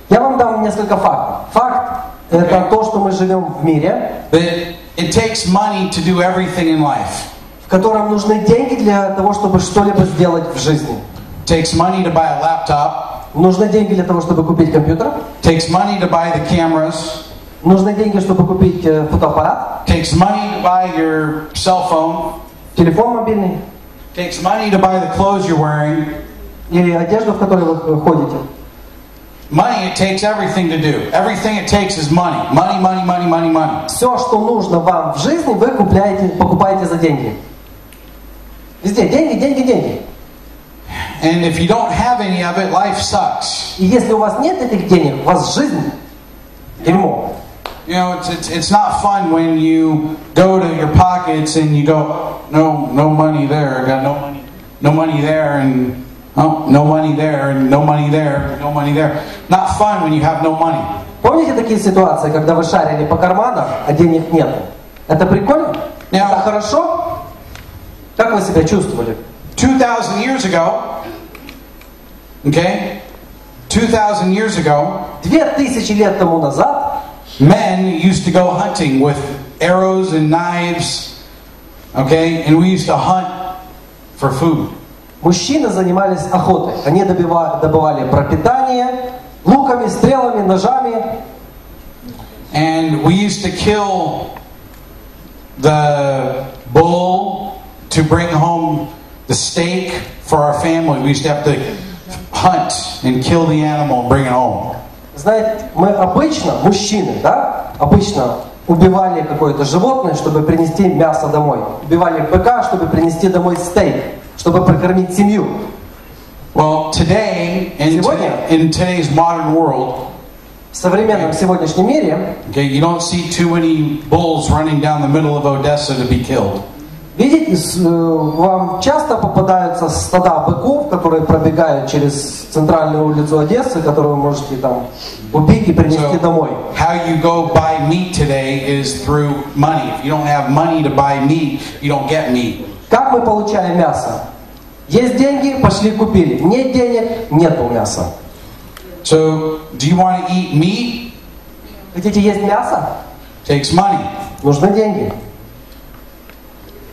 Я вам дам несколько фактов. Факт – это то, что мы живем в мире, That it takes money to do everything in life. в котором нужны деньги для того, чтобы что-либо сделать в жизни. It takes money to buy a laptop. Нужны деньги для того, чтобы купить компьютер. It takes money to buy the cameras. Нужны деньги, чтобы купить фотоаппарат. It takes money to buy your cell phone. Телефон мобильный. It takes money to buy the clothes you're wearing. Или одежду, в которой вы ходите. Money, it takes everything to do. Everything it takes is money. Money, money, money, money, money. Все, что нужно вам в жизни, вы покупаете за деньги. Везде деньги, деньги, деньги. And if you don't have any of it, life sucks. И если у вас нет этих денег, у вас жизнь дерьмо. You know, it's not fun when you go to your pockets and you go, no money there. I got no money there, and no money there, and no money there, no money there. Not fun when you have no money. Помните такие ситуации, когда вы шарили по карманам, а денег нет? Это прикольно? Это хорошо? Как вы себя чувствовали? 2,000 years ago, okay? 2,000 years ago, 2000 лет тому назад men used to go hunting with arrows and knives, okay? And we used to hunt for food. мужчины занимались охотой. Они добывали пропитание луками, стрелами, ножами. And we used to kill the bull to bring home the steak for our family. We used to have to hunt and kill the animal and bring it home. Знаете, мы обычно, мужчины, да, обычно убивали какое-то животное, чтобы принести мясо домой. Убивали быка, чтобы принести домой стейк, чтобы прокормить семью. Well, today, in today's modern world, в современном сегодняшнем мире, okay, you don't see too many bulls running down the middle of Odessa to be killed. видите, вам часто попадаются стада быков, которые пробегают через центральную улицу Одессы, которые вы можете там убить и принести домой. How you go buy meat today is through money. If you don't have money to buy meat, you don't get meat. Как мы получаем мясо? Есть деньги, пошли купили. Нет денег, нету мяса. So, do you want to eat meat? Хотите есть мясо? Takes money. Нужны деньги.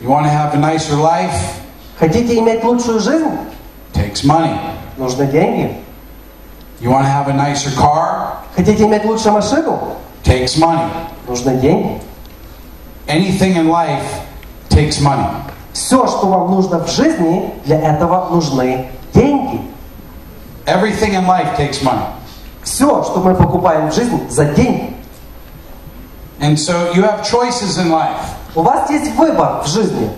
You want to have a nicer life? Хотите иметь лучшую жизнь? Takes money. Нужны деньги. You want to have a nicer car? Хотите иметь лучшую машину? Takes money. Нужны деньги. Anything in life takes money. Все, что вам нужно в жизни, для этого нужны деньги. Everything in life takes money. Все, что мы покупаем в жизни, за деньги. And so you have choices in life. У вас есть выбор в жизни.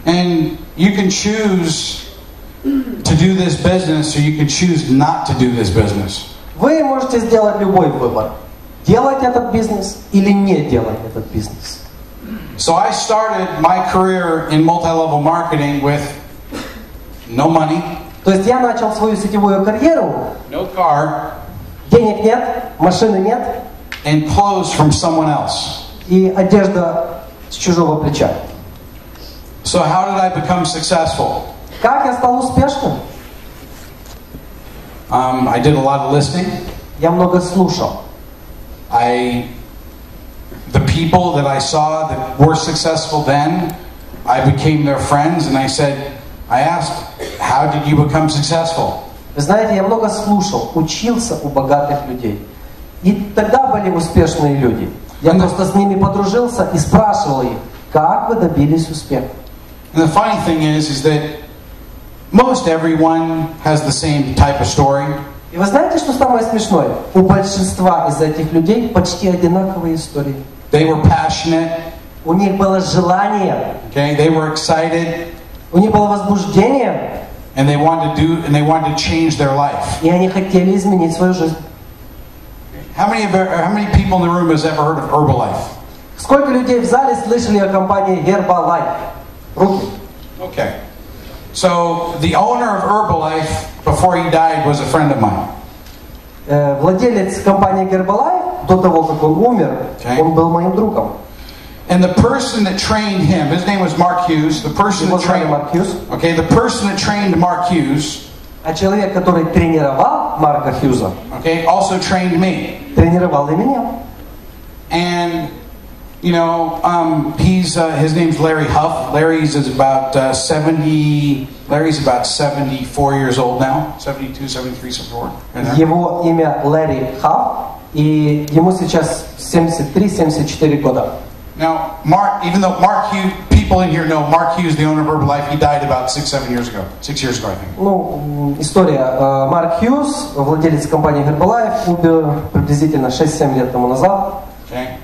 And you can choose to do this business or you can choose not to do this business. Вы можете сделать любой выбор. Делать этот бизнес или не делать этот бизнес. So I started my career in multi-level marketing with no money, То есть я начал свою сетевую карьеру, no car, денег нет, машины нет, and clothes from someone else. и одежда с чужого плеча. So how did I become successful? Как я стал успешным? I did a lot of listening. Я много слушал. The people that I saw that were successful then, I became their friends, and I asked, how did you become successful? Вы знаете, я много слушал, учился у богатых людей. И тогда были успешные люди. Я просто с ними подружился и спрашивал их, как вы добились успеха? And the funny thing is that most everyone has the same type of story. И вы знаете, что самое смешное? У большинства из этих людей почти одинаковые истории. They were passionate. У них было желание. Okay, they were excited. У них было возбуждение. And they wanted to change their life. И они хотели изменить свою жизнь. How many people in the room has ever heard of Herbalife? Сколько людей в зале слышали о компании Herbalife? Руки. Okay. So the owner of Herbalife, before he died, was a friend of mine. Владелец компании Herbalife, до того, как он умер, он был моим другом. And the person that trained him, his name was Mark Hughes. The person that trained Mark Hughes. А человек, который тренировал Марка Хьюза, also trained me. Тренировал и меня. And his name's Larry Huff. Larry's about 74 years old now, 72, 73, 74. Его имя Ларри Хафф, и ему сейчас 73-74 года. Now, even though Mark Hughes, people in here know Mark Hughes, the owner of Herbalife, he died about 6 years ago, I think. Ну, история. Марк Хьюз, владелец компании Herbalife, умер приблизительно 6-7 лет тому назад. Okay.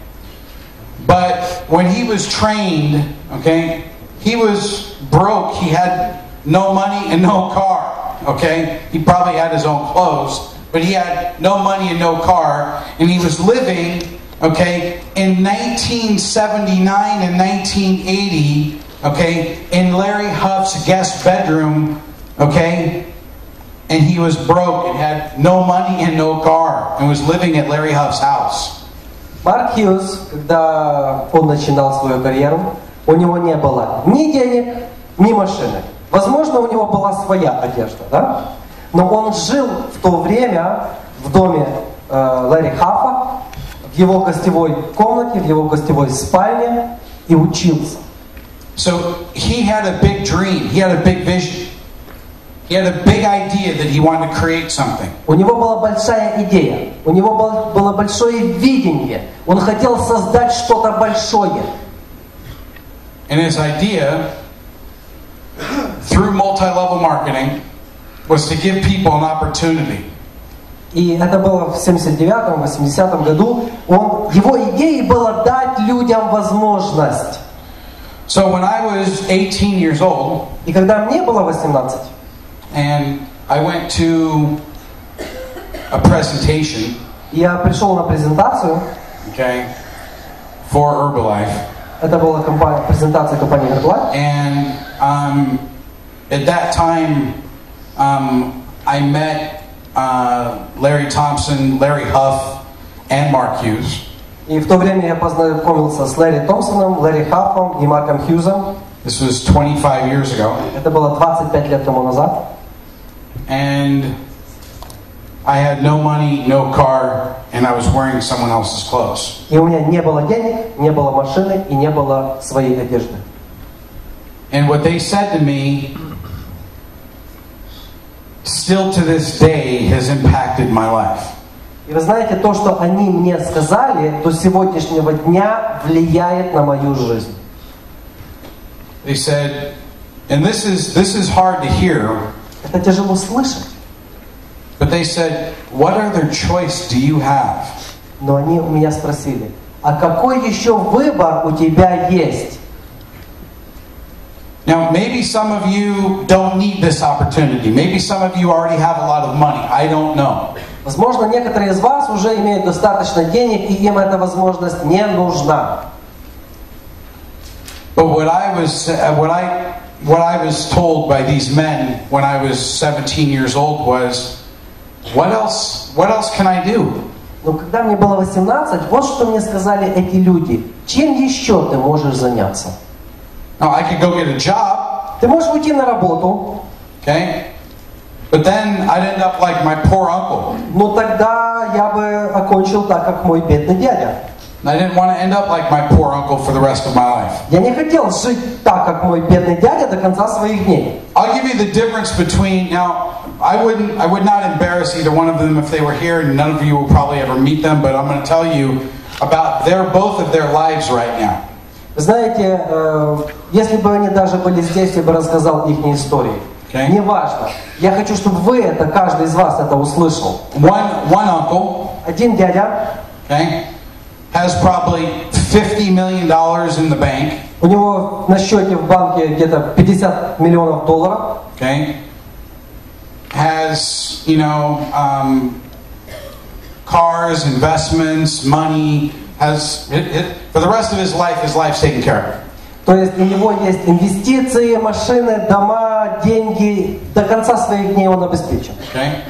But when he was trained, he was broke. He had no money and no car. He probably had his own clothes, but he had no money and no car, and he was living. In 1979 and 1980, in Larry Huff's guest bedroom, and he was broke and had no money and no car, and was living at Larry Huff's house. Марк Хьюз, когда он начинал свою карьеру, у него не было ни денег, ни машины. Возможно, у него была своя одежда, да? Но он жил в то время в доме Ларри Хаффа, в его гостевой комнате, в его гостевой спальне и учился. So he had a big dream. He had a big vision. He had a big idea that he wanted to create something. У него была большая идея. У него было большое видение. Он хотел создать что-то большое. And his idea, through multi-level marketing, was to give people an opportunity. И это было в 79-м, 80-м году. Его идеей было дать людям возможность. So when I was 18 years old, и когда мне было 18, and I went to a presentation, я пришел на презентацию, for Herbalife. Это была презентация компании Herbalife. And at that time, I met Larry Thompson, Larry Huff, and Mark Hughes. И в то время я познакомился с Ларри Томпсоном, Ларри Хаффом и Марком Хьюзом. This was 25 years ago. Это было 25 лет тому назад. And I had no money, no car, and I was wearing someone else's clothes. И у меня не было денег, не было машины и не было своей одежды. And what they said to me, still to this day, has impacted my life. И вы знаете, то, что они мне сказали, до сегодняшнего дня влияет на мою жизнь. They said, and this is hard to hear. Это тяжело слышать. But they said, what other choice do you have? Но они у меня спросили, а какой еще выбор у тебя есть? Now, maybe some of you don't need this opportunity. Maybe some of you already have a lot of money. I don't know. Возможно, некоторые из вас уже имеют достаточно денег, и им эта возможность не нужна. But what I was told by these men when I was 17 years old was, what else can I do? Но когда мне было 18, вот что мне сказали эти люди. Чем еще ты можешь заняться? Now, I could go get a job. Ты можешь уйти на работу. Okay? But then I'd end up like my poor uncle. Но тогда я бы окончил так, как мой бедный дядя. And I didn't want to end up like my poor uncle for the rest of my life. Я не хотел жить так, как мой бедный дядя до конца своих дней. I'll give you the difference between, now, I would not embarrass either one of them if they were here, and none of you will probably ever meet them, but I'm going to tell you about both of their lives right now. Знаете, если бы они даже были здесь, я бы рассказал их истории. Okay. Неважно. Я хочу, чтобы вы это, каждый из вас это услышал. One uncle, Один дядя, okay, has probably $50 million in the bank. у него на счете в банке где-то $50 миллионов. Okay, has, cars, investments, money, has for the rest of his life's taken care of. То есть у него есть инвестиции, машины, дома, деньги. До конца своих дней он обеспечен. Okay,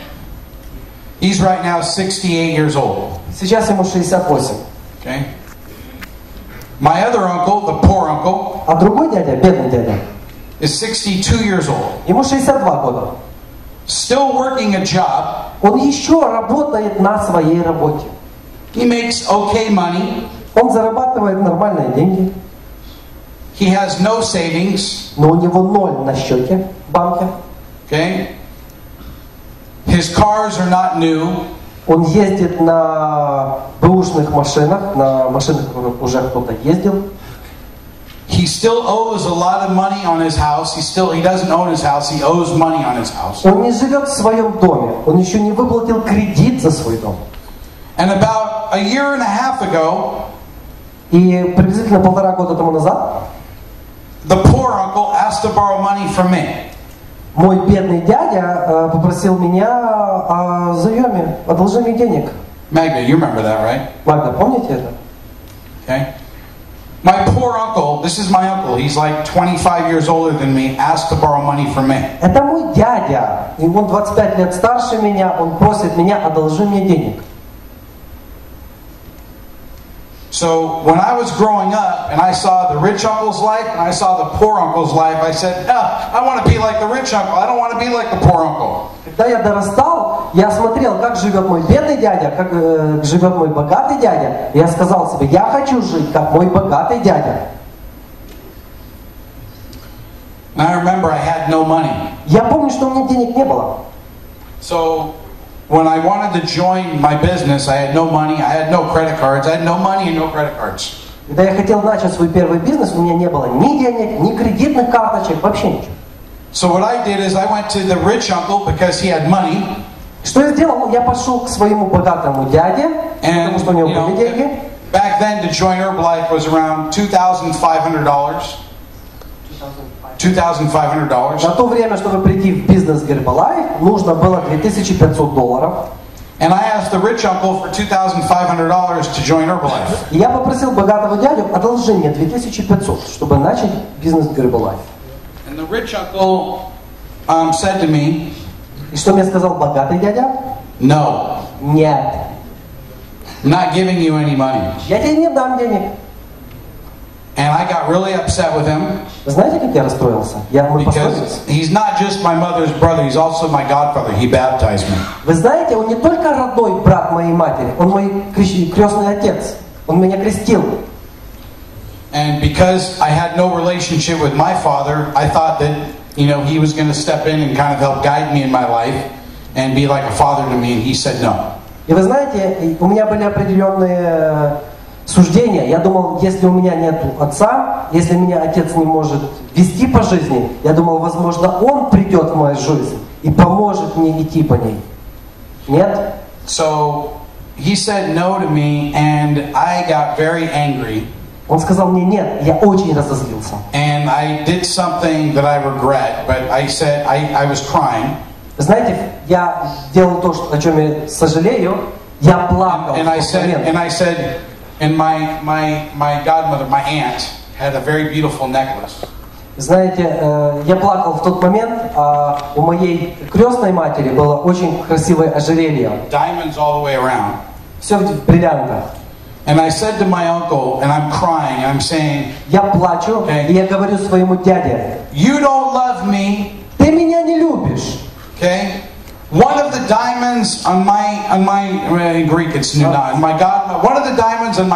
he's right now 68 years old. Сейчас ему 68. Okay, my other uncle, the poor uncle, А другой дядя, бедный дядя, is 62 years old. ему 62 года. Still working a job. Он еще работает на своей работе. He makes okay money. Он зарабатывает нормальные деньги. He has no savings. Но у него 0 на счете в банке. Okay. His cars are not new. Он ездит на бэушных машинах, на машинах, которых уже кто-то ездил. He still owes a lot of money on his house. He doesn't own his house. He owes money on his house. Он не живет в своем доме. Он еще не выплатил кредит за свой дом. And about a year and a half ago, И приблизительно 1,5 года тому назад the poor uncle asked to borrow money from me. мой бедный дядя попросил меня о заеме, одолжи мне денег. Magda, you remember that, right? Магда, помните это? Okay. My poor uncle, this is my uncle, he's like 25 years older than me, asked to borrow money from me. Это мой дядя. И он 25 лет старше меня, он просит меня, одолжи мне денег. So when I was growing up and I saw the rich uncle's life and I saw the poor uncle's life, I said, no, I want to be like the rich uncle. I don't want to be like the poor uncle. Когда я дорастал, я смотрел, как живет мой бедный дядя, как живет мой богатый дядя. И я сказал себе, я хочу жить, как мой богатый дядя. And I remember I had no money. Я помню, что у меня денег не было. So when I wanted to join my business, I had no money, I had no credit cards, I had no money and no credit cards. Когда я хотел начать свой первый бизнес, у меня не было ни денег, ни кредитных карточек, вообще ничего. So what I did is I went to the rich uncle because he had money. Что я сделал? Я пошел к своему богатому дяде, потому что у него были деньги. Back then to join Herbalife was around $2,500. $2,500. На то время, чтобы прийти в бизнес Herbalife, нужно было $2500. And I asked the rich uncle for $2,500 to join Herbalife. И я попросил богатого дядю, одолжи мне 2500, чтобы начать бизнес Herbalife. And the rich uncle said to me, И что мне сказал богатый дядя? no, Нет. I'm not giving you any money. Я тебе не дам денег. And I got really upset with him. Знаете, как я расстроился? Мы поссорились. Because he's not just my mother's brother, he's also my godfather. He baptized me. Вы знаете, он не только родной брат моей матери, он мой крестный отец. Он меня крестил. And because I had no relationship with my father, I thought that, he was going to step in and kind of help guide me in my life and be like a father to me, and he said no. И вы знаете, у меня были определенные суждения. Я думал, если у меня нет отца, если меня отец не может вести по жизни, я думал, возможно, он придет в мою жизнь и поможет мне идти по ней. Нет? So he said no to me, and I got very angry. Он сказал мне нет, я очень разозлился. And I did something that I regret, but I said I was crying. Знаете, я делал то, о чем я сожалею. Я плакал. And I said, and my godmother, my aunt, had a very beautiful necklace. Знаете, я плакал в тот момент, а у моей крестной матери было очень красивое ожерелье. Diamonds all the way around. Все в бриллиантах. And I said to my uncle, and I'm crying, and I'm saying, я плачу, и я говорю своему дяде, you don't love me. Ты меня не любишь. Okay? One of the diamonds on my in Greek it's nuna, my God, one of the diamonds on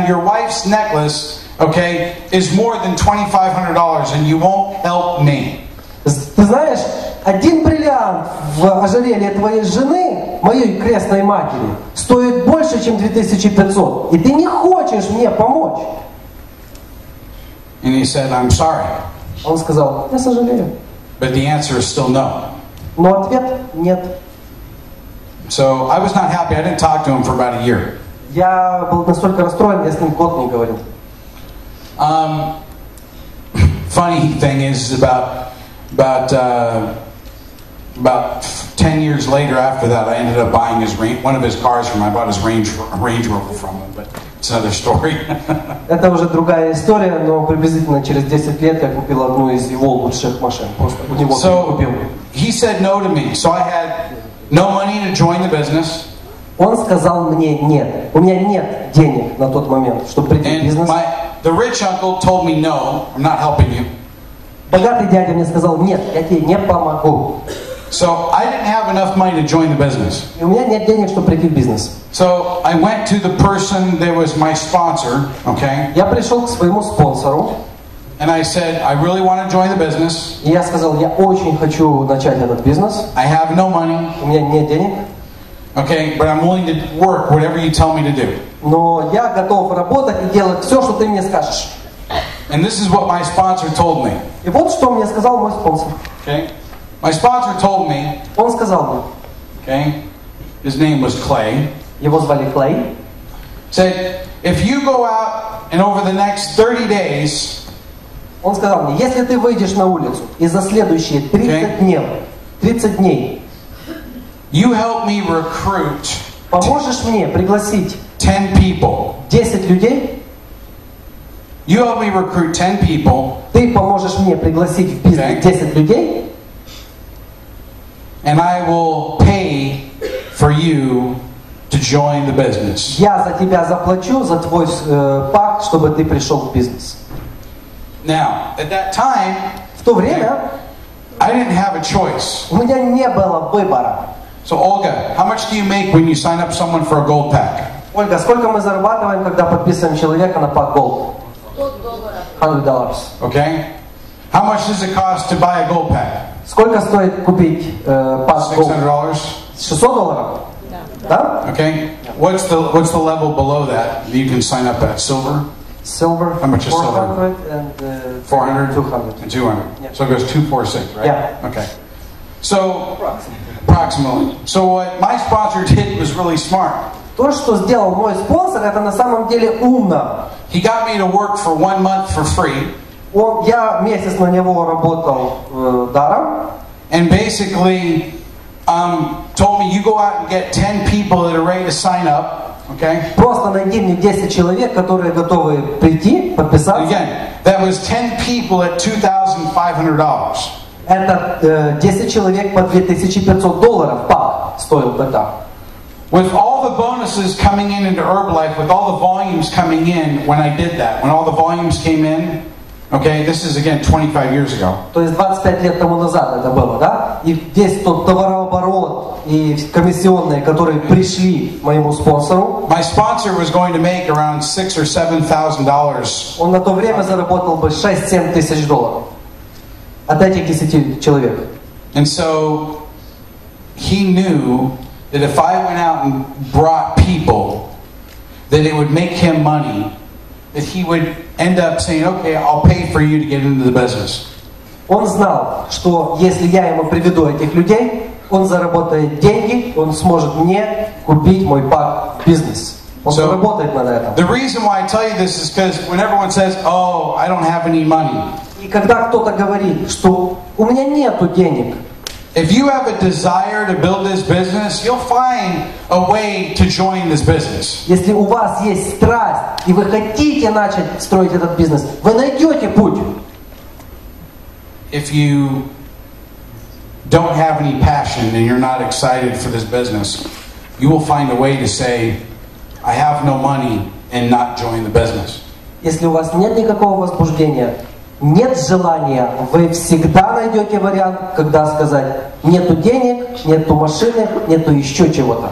your wife's necklace, okay, is more than $2,500, and you won't help me. Ты знаешь, один бриллиант в ожерелье твоей жены, моей крестной матери, стоит больше, чем 2500, и ты не хочешь мне помочь. And he said, I'm sorry. Он сказал, я сожалею. But the answer is still no. Но ответ нет. So I was not happy. I didn't talk to him for about a year. Я был настолько расстроен, я с ним год не говорил. Funny thing is about 10 years later after that, I ended up buying one of his cars from him. I bought his Range Rover from him, but it's another story. Это уже другая история, но приблизительно через 10 лет я купил одну из его лучших машин. Просто у него купил. He said no to me, so I had no money to join the business. Он сказал мне нет. У меня нет денег на тот момент, чтобы прийти в бизнес. The rich uncle told me no, I'm not helping you. Богатый дядя мне сказал нет, я тебе не помогу. So I didn't have enough money to join the business. И у меня нет денег, чтобы прийти в бизнес. So I went to the person that was my sponsor, okay? Я пришел к своему спонсору. And I said, I really want to join the business. И я сказал, я очень хочу начать этот бизнес. I have no money. У меня нет денег. Okay, but I'm willing to work whatever you tell me to do. Но я готов работать и делать все, что ты мне скажешь. And this is what my sponsor told me. И вот что мне сказал мой спонсор. Okay? My sponsor told me. Он сказал мне. Okay? His name was Clay. Его звали Клей. Said, if you go out and over the next 30 days. Он сказал мне, если ты выйдешь на улицу и за следующие 30 дней you help me recruit поможешь мне пригласить 10 people. 10 людей. You help me recruit 10 people. Ты поможешь мне пригласить в бизнес 10 людей. And I will pay for you to join the business. Я за тебя заплачу за твой пакт, чтобы ты пришел в бизнес. Now, at that time, в то время I didn't have a choice. У меня не было выбора. So, Olga, how much do you make when you sign up someone for a gold pack? Ольга, сколько мы зарабатываем, когда подписываем человека на пак Gold? $100. Okay. How much does it cost to buy a gold pack? Сколько стоит купить пак Gold? $600. $600? Да? Okay. What's the level below that you can sign up at? Silver? Silver. How much is silver? 400 and 400, 200. And 200. Yeah. So it goes 246, right? Yeah. Okay. So approximately. So what my sponsor did was really smart. То, что сделал мой спонсор, это на самом деле умно. He got me to work for 1 month for free. Я месяц на него работал даром. And basically told me, you go out and get 10 people that are ready to sign up. Okay? Просто найди мне 10 человек, которые готовы прийти, подписаться. Again, that was 10 people at $2,500. Это 10 человек по $2,500 пак стоил тогда. with all the bonuses coming in into Herbalife, with all the volumes coming in, when I did that, when all the volumes came in, okay, this is again 25 years ago. То есть 25 лет тому назад это было, да? И весь тот товарооборот и комиссионные, которые пришли моему спонсору. My sponsor was going to make around $6,000 or $7,000. Он на то время заработал бы 6-7 тысяч долларов от этих 10 человек. And so he knew that if I went out and brought people, that it would make him money, that he would end up saying, okay, I'll pay for you to get into the business. Он знал, что если я ему приведу этих людей, он заработает деньги, он сможет мне купить мой пак в бизнес. Он заработает на этом. The reason why I tell you this is because when everyone says, oh, I don't have any money. И когда кто-то говорит, что у меня нету денег, if you have a desire to build this business, you'll find a way to join this business. если у вас есть страсть, и вы хотите начать строить этот бизнес, вы найдете путь. If you don't have any passion and you're not excited for this business, you will find a way to say, I have no money, and not join the business. Если у вас нет никакого возбуждения, нет желания, вы всегда найдете вариант, когда сказать, нету денег, нету машины, нету еще чего-то.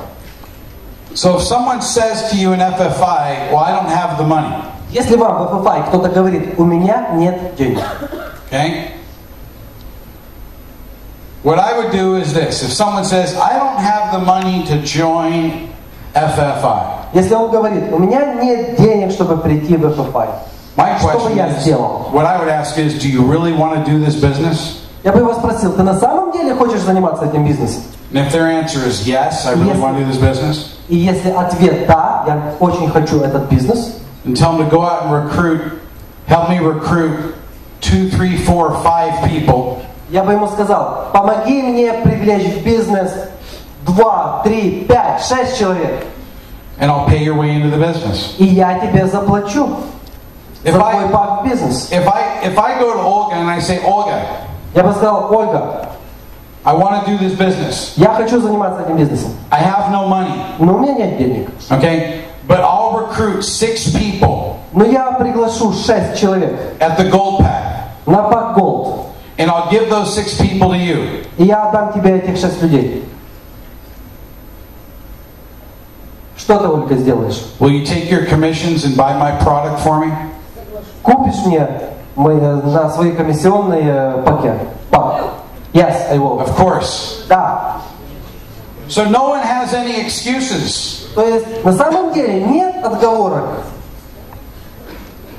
So if someone says to you in FFI, well, I don't have the money. Если вам в FFI кто-то говорит, у меня нет денег. Okay? What I would do is this. If someone says, I don't have the money to join FFI. Если он говорит, у меня нет денег, чтобы прийти в FFI. My Что бы question я is, сделал? what I would ask is, do you really want to do this business? Я бы его спросил, ты на самом деле хочешь заниматься этим бизнесом? And if their answer is yes, I really want to do this business, И если ответ да, я очень хочу этот бизнес, and tell them to go out and recruit, help me recruit 2, 3, 4, 5 people. я бы ему сказал, помоги мне привлечь в бизнес 2, 3, 5, 6 человек. And I'll pay your way into the business. И я тебе заплачу за твой пак в бизнес. If I go to Olga and I say, Olga, Я бы сказал, Ольга, I want to do this business. я хочу заниматься этим бизнесом, I have no money. но у меня нет денег. Okay? But I'll recruit 6 people Но я приглашу 6 человек at the gold pack. на пак Gold. And I'll give those 6 people to you. И я отдам тебе этих 6 людей. Что ты, Ольга, сделаешь? Will you take your commissions and buy my product for me? Купишь мне на свои комиссионные пак? Yes, I will. Of course. Да. So no one has any excuses. То есть, на самом деле, нет отговорок.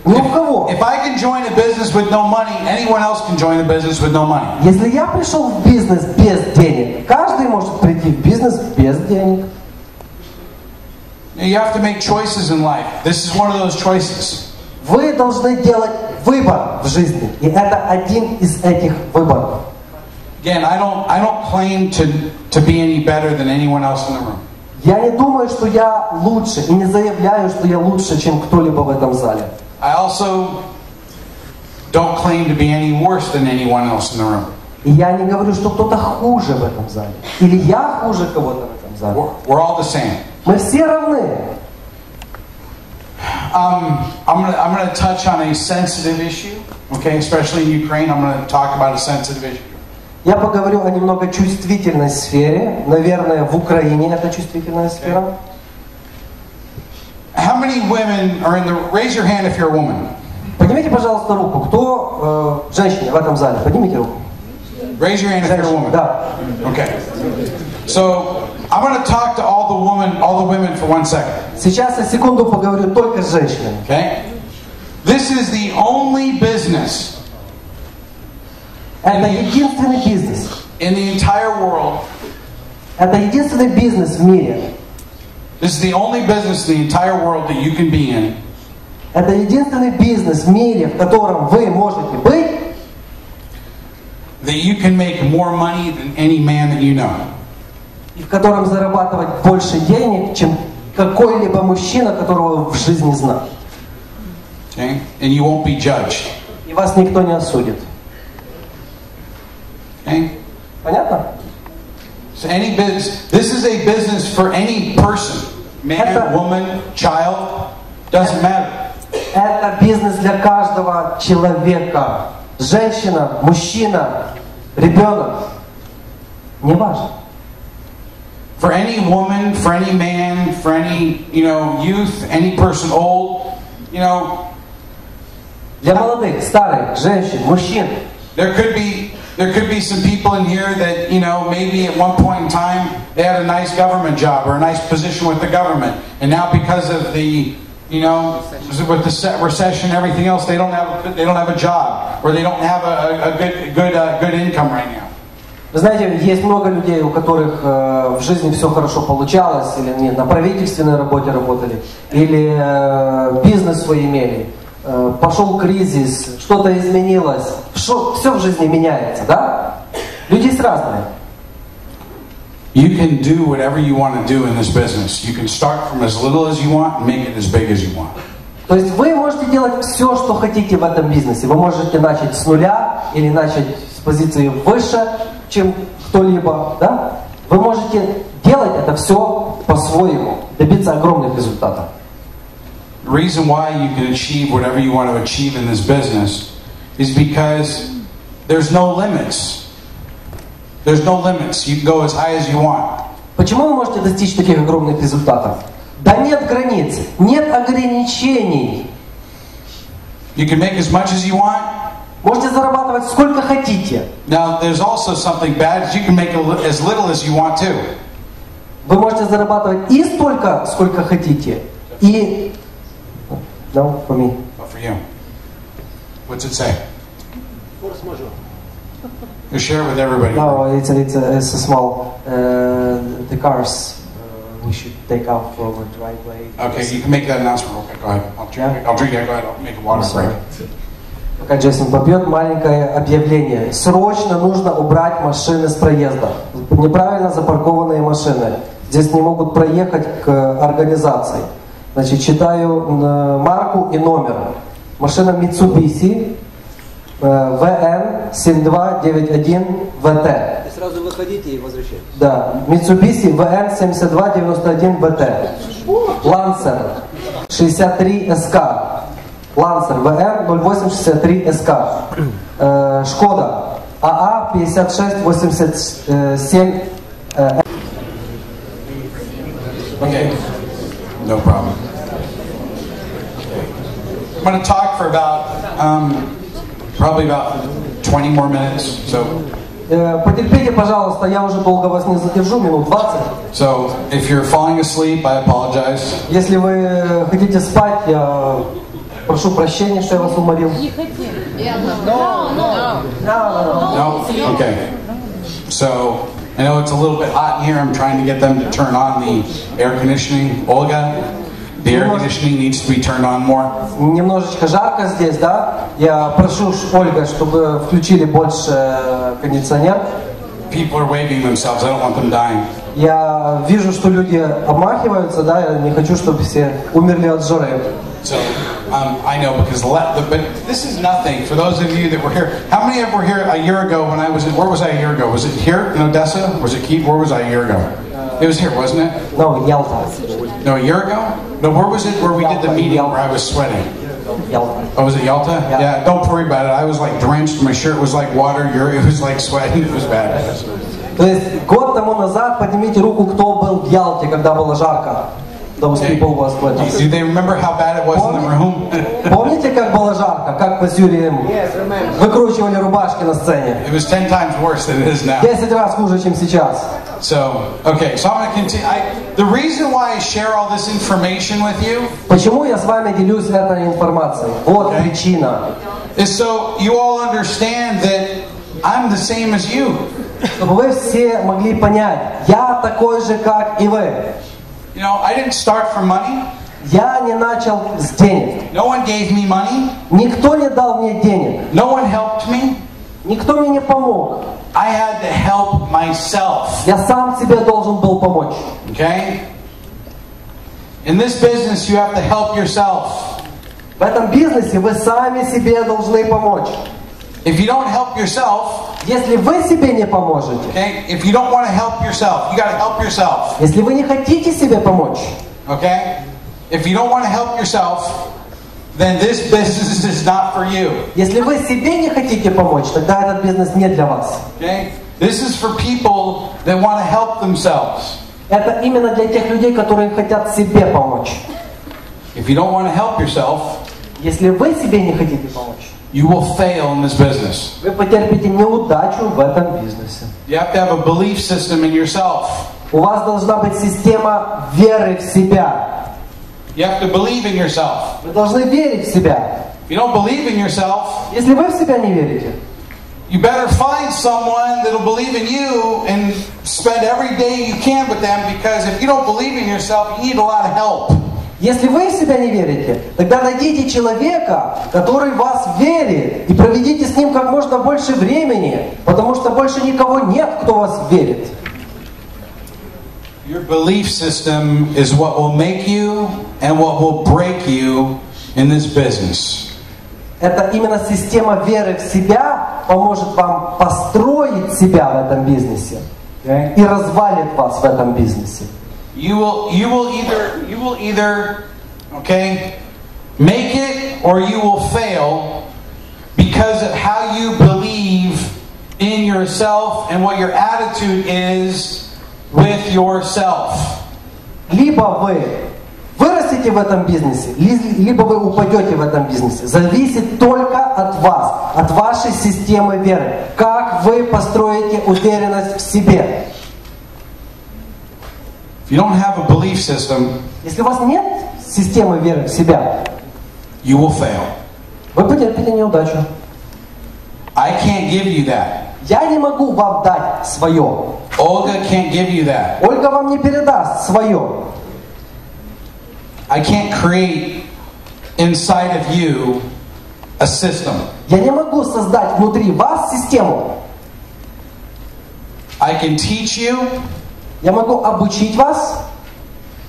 Ни у кого. If I can join a business with no money, anyone else can join a business with no money. Если я пришел в бизнес без денег, каждый может прийти в бизнес без денег. You have to make choices in life. This is one of those choices. Вы должны делать выбор в жизни. И это один из этих выборов. Again, I don't claim to be any better than anyone else in the room. Я не думаю, что я лучше, и не заявляю, что я лучше, чем кто-либо в этом зале. I also don't claim to be any worse than anyone else in the room. И я не говорю, что кто-то хуже в этом зале. Или я хуже кого-то в этом зале. We're all the same. Мы все равны. I'm going to touch on a sensitive issue, okay? Especially in Ukraine, I'm going to talk about a sensitive issue. Я поговорю о немного чувствительной сфере. Наверное, в Украине это чувствительная сфера. How many women are in the... Raise your hand if you're a woman. Поднимите, пожалуйста, руку. Кто женщина в этом зале? Поднимите руку. Raise your hand if you're a woman. Да. Okay. So I'm going to talk to all the women for 1 second. Сейчас я секунду поговорю только с женщинами. Okay. This is the only business Это единственный бизнес. in the entire world. Это единственный бизнес в мире. This is the only business in the entire world that you can be in. Это единственный бизнес в мире, в котором вы можете быть. That you can make more money than any man that you know. И в котором зарабатывать больше денег, чем какой-либо мужчина, которого вы в жизни знали. Okay? And you won't be judged. И вас никто не осудит. Okay? Понятно? So any business, this is a business for any person, man, woman, child, doesn't matter. Это бизнес для каждого человека. Женщина, мужчина, ребенок. Не важно. For any woman, for any man, for any, youth, any person old, Для молодых, старых, женщин, мужчин. There could be some people in here that, maybe at one point in time they had a nice government job or a nice position with the government, and now because of the, with the recession and everything else, they don't have a job, or they don't have a good income right now. Вы знаете, есть много людей, у которых в жизни все хорошо получалось, или они на правительственной работе работали, или бизнес свой имели. Пошел кризис, что-то изменилось, все в жизни меняется, да? Люди есть разные. You can do whatever you want to do in this business. You can start from as little as you want and make it as big as you want. То есть вы можете делать все, что хотите в этом бизнесе. Вы можете начать с нуля или начать с позиции выше, чем кто-либо, да? Вы можете делать это все по-своему, добиться огромных результатов. The reason why you can achieve whatever you want to achieve in this business is because there's no limits. There's no limits. You can go as high as you want. Почему вы можете достичь таких огромных результатов? Да нет границ, нет ограничений. You can make as much as you want. Можете зарабатывать сколько хотите. Now, there's also something bad. You can make as little as you want too. Вы можете зарабатывать и столько, сколько хотите, и no, for me. Oh, for you. What's it say? You share it with everybody. No, it's a small. The cars we should take out for the driveway. Okay, you can make that announcement. Okay, go ahead. I'll drink it. Go ahead. I'll make a water break. Пока Джейсон попьет, маленькое объявление. Срочно нужно убрать машины с проезда. Неправильно запаркованные машины. Здесь не могут проехать к организации. Значит, читаю марку и номер. Машина Mitsubishi VN 7291 VT. И сразу выходите и возвращайтесь. Да, Mitsubishi VN 7291 VT. Lancer 63 SK. Lancer VR 0863 SK. Шкода АА 5687. Okay, no problem. I'm going to talk for about, probably about 20 more minutes. So. Потерпите, пожалуйста, я уже долго вас не задержу, минут 20. So, if you're falling asleep, I apologize. Если вы хотите спать, я прошу прощения, что я вас уморил. Не хотим. No? Okay. So, I know it's a little bit hot in here. I'm trying to get them to turn on the air conditioning. Olga, the air conditioning needs to be turned on more. Немножечко жарко здесь, да? Я прошу, Ольга, чтобы включили больше кондиционер. People are waving themselves. I don't want them dying. Я вижу, что люди обмахиваются, да? Я не хочу, чтобы все умерли от жары. So, I know because but this is nothing. For those of you that were here, how many of you were here a year ago when I was where was I a year ago? Was it here in Odessa? Was it Kiev? Where was I a year ago? It was here, wasn't it? No, Yalta. No, a year ago? No, where was it where we did the meeting where I was sweating? Yalta. Oh, was it Yalta? Yeah, don't worry about it. I was like drenched. My shirt was like water. It was like sweating. It was bad. То есть год тому назад поднимите руку, кто был в Ялте, когда было жарко. Those people was Do they remember how bad it was in the room? Помните, как было жарко, как мы с Юрием выкручивали рубашки на сцене? It was 10 times worse than it is now. 10 раз хуже, чем сейчас. So, okay, so I'm going to continue. The reason why I share all this information with you Почему я с вами делюсь этой информацией? Вот причина. Is so you all understand that I'm the same as you. Чтобы вы все могли понять, я такой же, как и вы. You know, I didn't start from money. Я не начал с денег. No one gave me money. Никто не дал мне денег. No one helped me. Никто мне не помог. I had to help myself. Я сам себе должен был помочь. Okay? In this business, you have to help yourself. В этом бизнесе вы сами себе должны помочь. if you don't help yourself, Если вы себе не поможете, okay, if you don't want to help yourself, you got to help yourself. если вы не хотите себе помочь, Okay? If you don't want to help yourself, then this business is not for you. если вы себе не хотите помочь, тогда этот бизнес не для вас. Okay? This is for people that want to help themselves. Это именно для тех людей, которые хотят себе помочь. If you don't want to help yourself, Если вы себе не хотите помочь, you will fail in this business. вы потерпите неудачу в этом бизнесе. You have to have a belief system in yourself. У вас должна быть система веры в себя. You have to believe in yourself. Вы должны верить в себя. If you don't believe in yourself, Если вы в себя не верите, you better find someone that'll believe in you and spend every day you can with them, because if you don't believe in yourself, you need a lot of help. если вы в себя не верите, тогда найдите человека, который в вас верит, и проведите с ним как можно больше времени, потому что больше никого нет, кто в вас верит. Your belief system is what will make you and what will break you in this business. Это именно система веры в себя поможет вам построить себя в этом бизнесе и развалит вас в этом бизнесе. You will either okay, make it or you will fail because of how you believe in yourself and what your attitude is with yourself. Либо вы вырастете в этом бизнесе, либо вы упадете в этом бизнесе. Зависит только от вас, от вашей системы веры. Как вы построите уверенность в себе. If you don't have a belief system, Если у вас нет системы веры в себя, you will fail. вы потерпите неудачу. I can't give you that. Я не могу вам дать свое. Olga can't give you that. Ольга вам не передаст свое. I can't create inside of you a system. Я не могу создать внутри вас систему. I can teach you. Я могу обучить вас.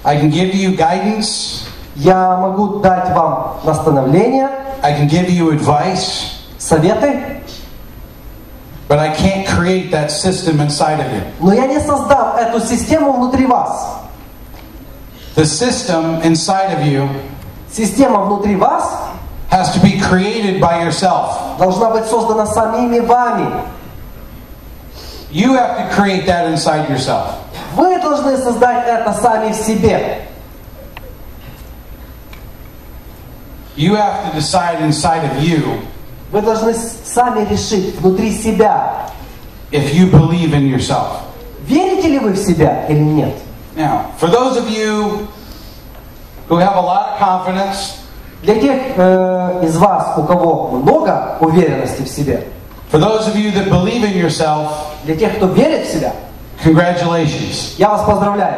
I can give you guidance. Я могу дать вам наставления, I can give you advice. советы. But I can't create that system inside of you. Но я не создам эту систему внутри вас. The system inside of you Система внутри вас has to be created by yourself. должна быть создана самими вами. You have to create that inside yourself. Вы должны создать это сами в себе. You have to decide inside of you Вы должны сами решить внутри себя, if you believe in yourself. верите ли вы в себя или нет. Now, for those of you who have a lot of confidence, Для тех из вас, у кого много уверенности в себе, for those of you that believe in yourself, для тех, кто верит в себя, congratulations. я вас поздравляю.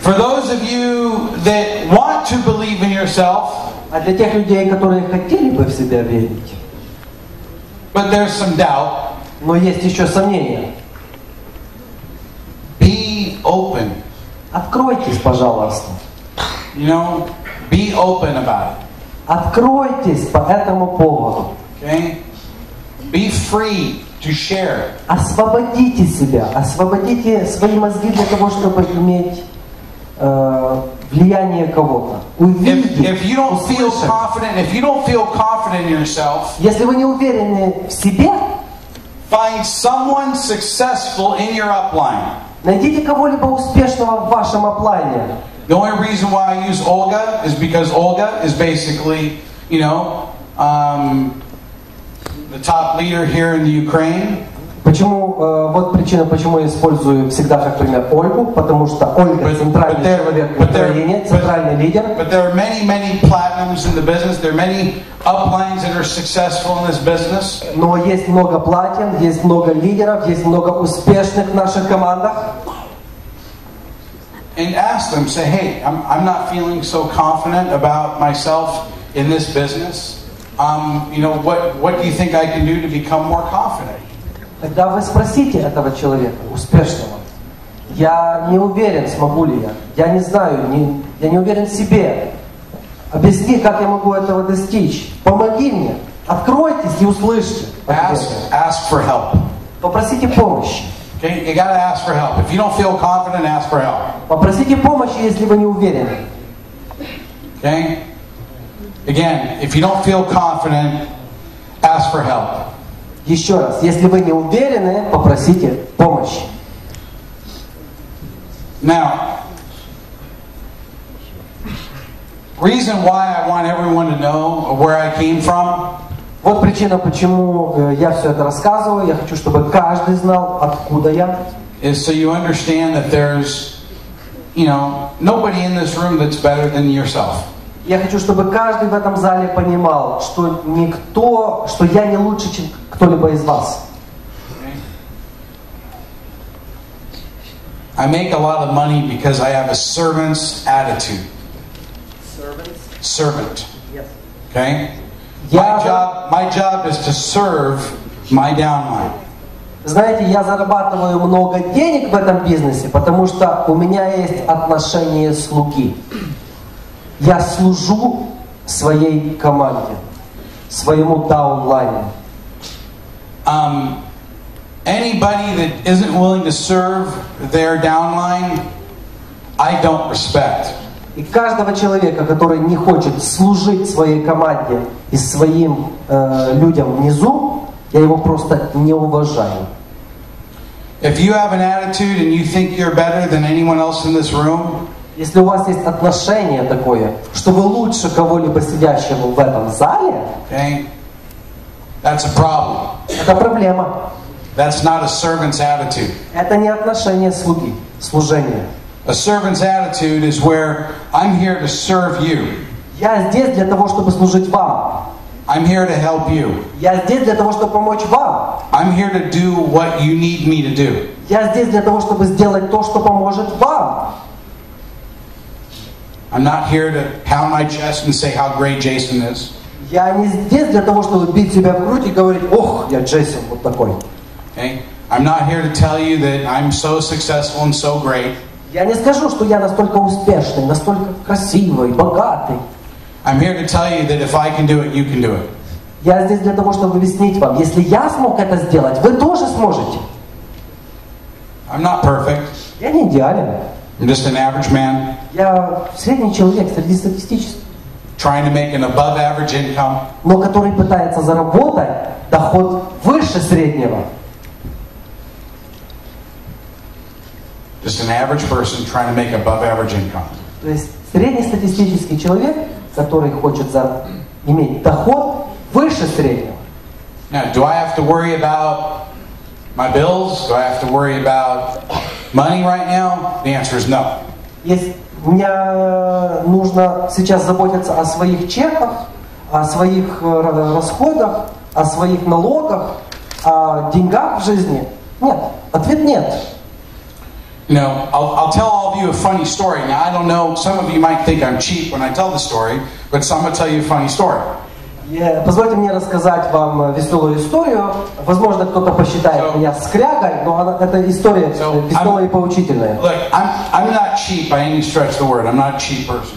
For those of you that want to believe in yourself, А для тех людей, которые хотели бы в себя верить, but there's some doubt, но есть еще сомнения, be open. откройтесь, пожалуйста. You know, be open about it. Откройтесь по этому поводу. Okay? Be free to share. Освободите себя, освободите свои мозги для того, чтобы иметь влияние кого-то. Увидеть, If you don't feel услышать. confident in yourself, Если вы не уверены в себе, find someone successful in your upline. найдите кого-либо успешного в вашем оплайне. The only reason why I use Olga is because Olga is basically, you know, the top leader here in the Ukraine. Почему, вот причина, почему я использую всегда как пример Ольгу, потому что Ольга центральный человек в Украине, центральный лидер. But there are many platinums in the business. There are many uplines that are successful in this business. Но есть много платин, есть много лидеров, есть много успешных в наших командах. And ask them, say, hey, I'm not feeling so confident about myself in this business. You know, what do you think I can do to become more confident? Тогда вы спросите этого человека, успешного, Я не уверен, смогу ли я. Я не знаю, я не уверен в себе. Объясни, как я могу этого достичь. Помоги мне. Откройтесь и услышьте. Ask for help. Попросите помощи. Okay, you gotta ask for help. If you don't feel confident, ask for help. Попросите помощи, если вы не уверены. Okay? Again, if you don't feel confident, ask for help. Еще раз, если вы не уверены, попросите помощи. Now, reason why I want everyone to know where I came from. Вот причина, почему я все это рассказываю. Я хочу, чтобы каждый знал, откуда я. Is so you understand that there's, nobody in this room that's better than yourself. Я хочу, чтобы каждый в этом зале понимал, что что я не лучше, чем кто-либо из вас. I make a lot of money because I have a servant's attitude. Servant. Yes. Okay? My job is to serve my downline. Знаете, я зарабатываю много денег в этом бизнесе, потому что у меня есть отношение слуги. Я служу своей команде, своему даунлайну. Anybody that isn't willing to serve their downline, I don't respect. И каждого человека, который не хочет служить своей команде и своим людям внизу, я его просто не уважаю. If you have an attitude and you think you're better than anyone else in this room, если у вас есть отношение такое, что вы лучше кого-либо сидящего в этом зале, okay, that's a problem. Это проблема. That's not a servant's attitude. Это не отношение слуги, служение. A servant's attitude is where I'm here to serve you. Я здесь для того, чтобы служить вам. I'm here to help you. Я здесь для того, чтобы помочь вам. I'm here to do what you need me to do. Я здесь для того, чтобы сделать то, что поможет вам. I'm not here to pound my chest and say how great Jason is. Я не здесь для того, чтобы бить себя в грудь и говорить: ох, я Джейсон вот такой. Okay? I'm not here to tell you that I'm so successful and so great. Я не скажу, что я настолько успешный, настолько красивый, богатый. I'm here to tell you that if I can do it, you can do it. Я здесь для того, чтобы объяснить вам, если я смог это сделать, вы тоже сможете. I'm not perfect. Я не идеален. I'm just an average man. Я средний человек среди статистических. Trying to make an above average income. Но который пытается заработать доход выше среднего. Just an average person trying to make above average income. То есть среднестатистический человек, который хочет иметь доход выше среднего. Now, do I have to worry about my bills? Do I have to worry about money right now? The answer is no. Если мне нужно сейчас заботиться о своих чеках, о своих расходах, о своих налогах, о деньгах в жизни? Нет. Ответ нет. I'll tell all of you a funny story. Now, I don't know, some of you might think I'm cheap when I tell the story, but I'm going to tell you a funny story. Позвольте мне рассказать вам веселую историю. Возможно, кто-то посчитает меня скрягой, но эта история веселая и поучительная. Look, I'm not cheap by any stretch of the word. I'm not a cheap person.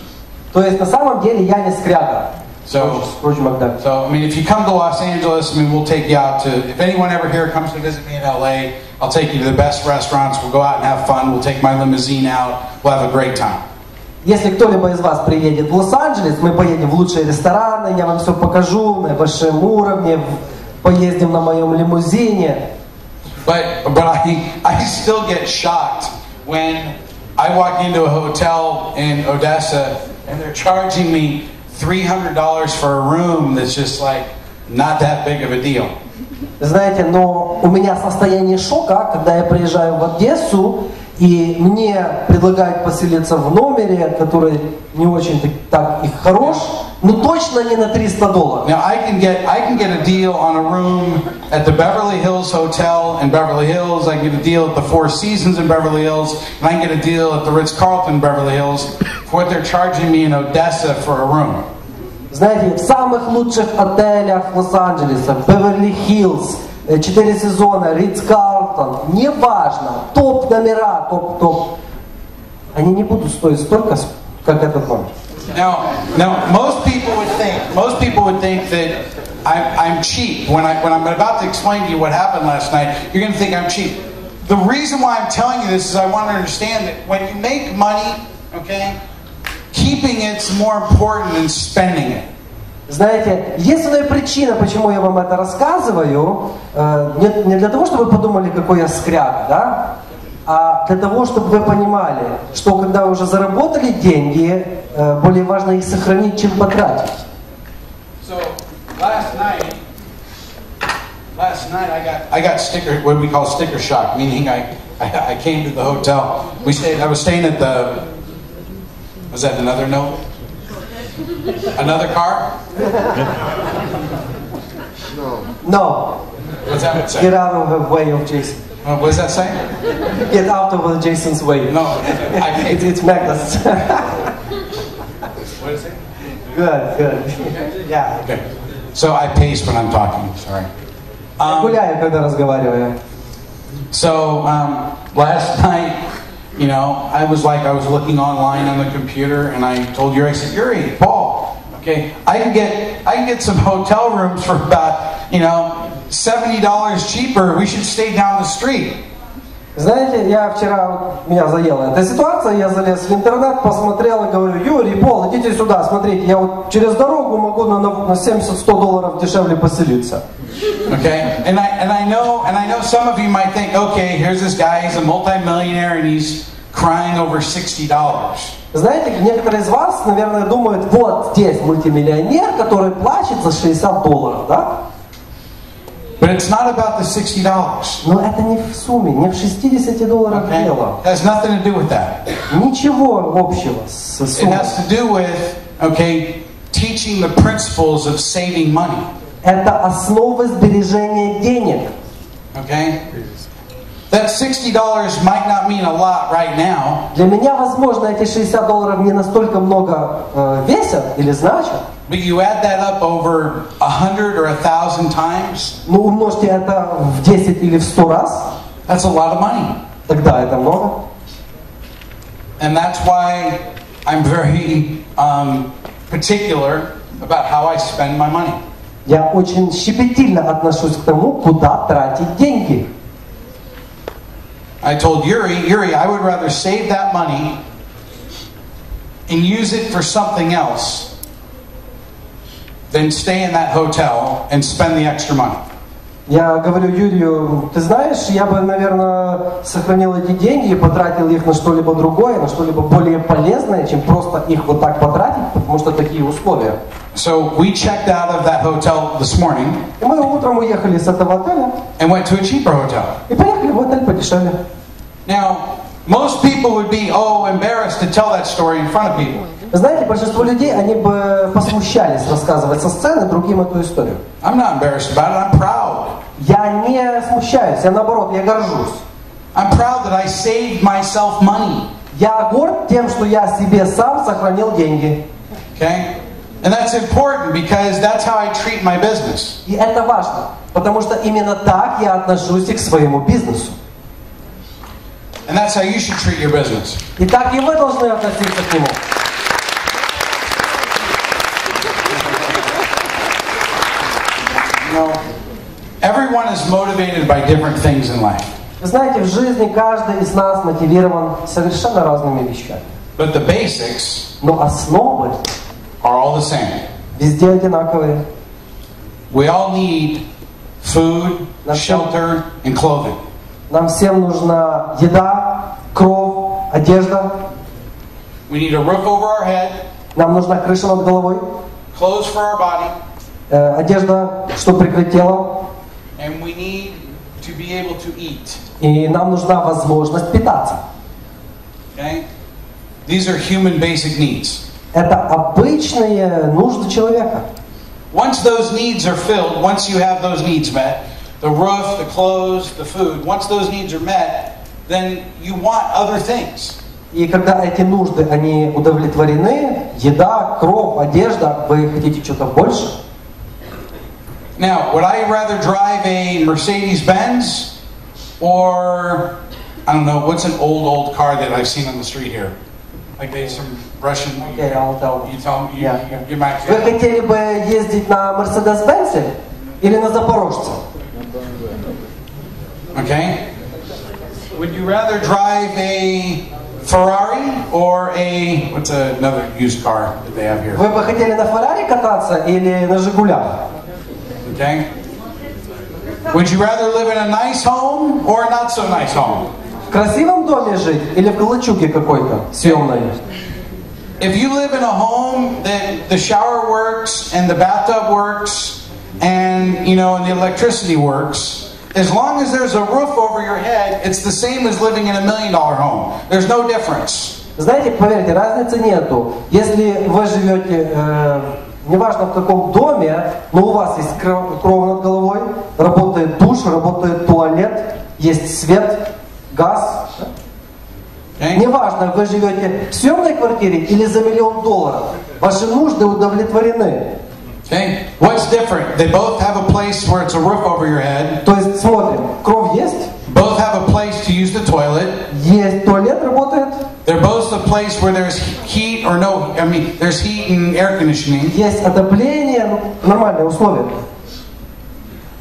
То есть, на самом деле, я не скряга. So, if you come to Los Angeles, we'll take you out to, if anyone ever here comes to visit me in LA, I'll take you to the best restaurants, we'll go out and have fun, we'll take my limousine out, we'll have a great time. Если кто-либо из вас приедет в Лос-Анджелес, мы поедем в лучшие рестораны, я вам все покажу на высшем уровне, поездим на моем лимузине. But I still get shocked when I walk into a hotel in Odessa and they're charging me $300 for a room that's just like not that big of a deal. Знаете, но у меня состояние шока, когда я приезжаю в Одессу, и мне предлагают поселиться в номере, который не очень так и хорош, но точно не на $300. Now I can get a deal on a room at the Beverly Hills Hotel in Beverly Hills. I get a deal at the Four Seasons in Beverly Hills, and I can get a deal at the Ritz-Carlton Beverly Hills for what they're charging me in Odessa for a room. Знаете, в самых лучших отелях Лос-Анджелеса, Беверли-Хиллз, 4 сезона, Ритц-Карлтон, Атлант, неважно, топ номера, топ, они не будут стоить столько, как этот номер. Now, most people would think that I'm cheap. When I'm about to explain to you what happened last night, you're going to think I'm cheap. The reason why I'm telling you this is I want to understand that when you make money, okay, keeping it's more important than spending it. Знаете, единственная причина, почему я вам это рассказываю, не для того, чтобы вы подумали, какой я скряга, да? А для того, чтобы вы понимали, что когда вы уже заработали деньги, более важно их сохранить, чем потратить. So last night I got sticker, what we call sticker shock, meaning I came to the hotel. I was staying at the, was that another note? Another car? No. What's that say? Get out of the way of Jason. What does that say? Get out of Jason's way. No, it's Magnus. What is it? Good. Yeah. Okay. So I pace when I'm talking. Sorry. Гуляю, когда разговариваю. So last night, you know, I was looking online on the computer, and I told Yuri, I said, Yuri, Paul, okay, I can get some hotel rooms for about, you know, $70 cheaper. We should stay down the street. Знаете, меня заела эта ситуация, я залез в интернет, посмотрел и говорю, Юрий, Пол, идите сюда, смотрите, я вот через дорогу могу на $70-100 дешевле поселиться. Okay, and I know some of you might think, okay, here's this guy, he's a multi-millionaire and he's crying over $60. Знаете, некоторые из вас, наверное, думают, вот здесь мультимиллионер, который плачет за $60, да? But it's not about the $60. Но это не в сумме, не в $60 Okay? дело. It has nothing to do with that. Ничего общего с It суммой. has to do with, okay, teaching the principles of saving money. Это основы сбережения денег. Okay? That $60 might not mean a lot right now. Для меня, возможно, эти $60 не настолько много весят или значат. But you add that up over 100 or 1,000 times. Но умножьте это в 10 или в 100 раз. That's a lot of money. Тогда это много. And that's why I'm very particular about how I spend my money. Я очень щепетильно отношусь к тому, куда тратить деньги. I told Yuri, I would rather save that money and use it for something else than stay in that hotel and spend the extra money. Я говорю Юрию, ты знаешь, я бы, наверное, сохранил эти деньги и потратил их на что-либо другое, на что-либо более полезное, чем просто их вот так потратить, потому что такие условия. So we checked out of that hotel this morning. И мы утром уехали с этого отеля And went to a cheaper hotel. и поехали в отель подешевле. Now, most people would be embarrassed to tell that story in front of people. Знаете, большинство людей, они бы посмущались рассказывать со сцены другим эту историю. I'm not embarrassed about it. I'm proud. Я не смущаюсь, я наоборот, я горжусь. I'm proud that I saved myself money. Я горд тем, что я себе сам сохранил деньги. Okay? And that's important because that's how I treat my business. И это важно, потому что именно так я отношусь и к своему бизнесу. And that's how you should treat your business. И так и вы должны относиться к нему. You know, everyone is motivated by different things in life. Вы знаете, в жизни каждый из нас мотивирован совершенно разными вещами. But the basics Но основы are all the same. везде одинаковые. We all need food, shelter, and clothing. Нам всем нужна еда, кров, одежда. We need a roof over our head, Нам нужна крыша над головой, clothes for our body, одежда, чтобы прикрыть тело. and we need to be able to eat. И нам нужна возможность питаться. Okay? These are human basic needs. Это обычные нужды человека. Once those needs are filled, once you have those needs met, the roof, the clothes, the food, once those needs are met, then you want other things. И когда эти нужды, они удовлетворены, еда, кров, одежда, вы хотите что-то больше? Now, would I rather drive a Mercedes-Benz or I don't know, what's an old car that I've seen on the street here? Like they some Russian. Okay, I'll tell you. You tell me. You might. Вы хотели бы ездить на Мерседес-Бенце или на Запорожце? Okay. Would you rather drive a Ferrari or a what's another used car that they have here? Вы бы хотели на Феррари кататься или на Жигулях? Okay. Would you rather live in a nice home or a not so nice home? В красивом доме жить или в калачуге какой-то съемной? If you live in a home that the shower works and the bathtub works and and the electricity works, as long as there's a roof over your head, it's the same as living in $1 million home. There's no difference. Знаете, поверьте, разницы нету. Если вы живете, неважно в каком доме, но у вас есть кров над головой, работает душ, работает туалет, есть свет, газ. Okay. Неважно, вы живете в съемной квартире или за $1 миллион, ваши нужды удовлетворены. Okay. What's different? They both have a place where it's a roof over your head. То есть, смотрим, кров есть. Both have a place to use the toilet. Есть туалет, работает. They're both a place where there's heat or no, there's heat and air conditioning. Есть отопление, нормальные условия.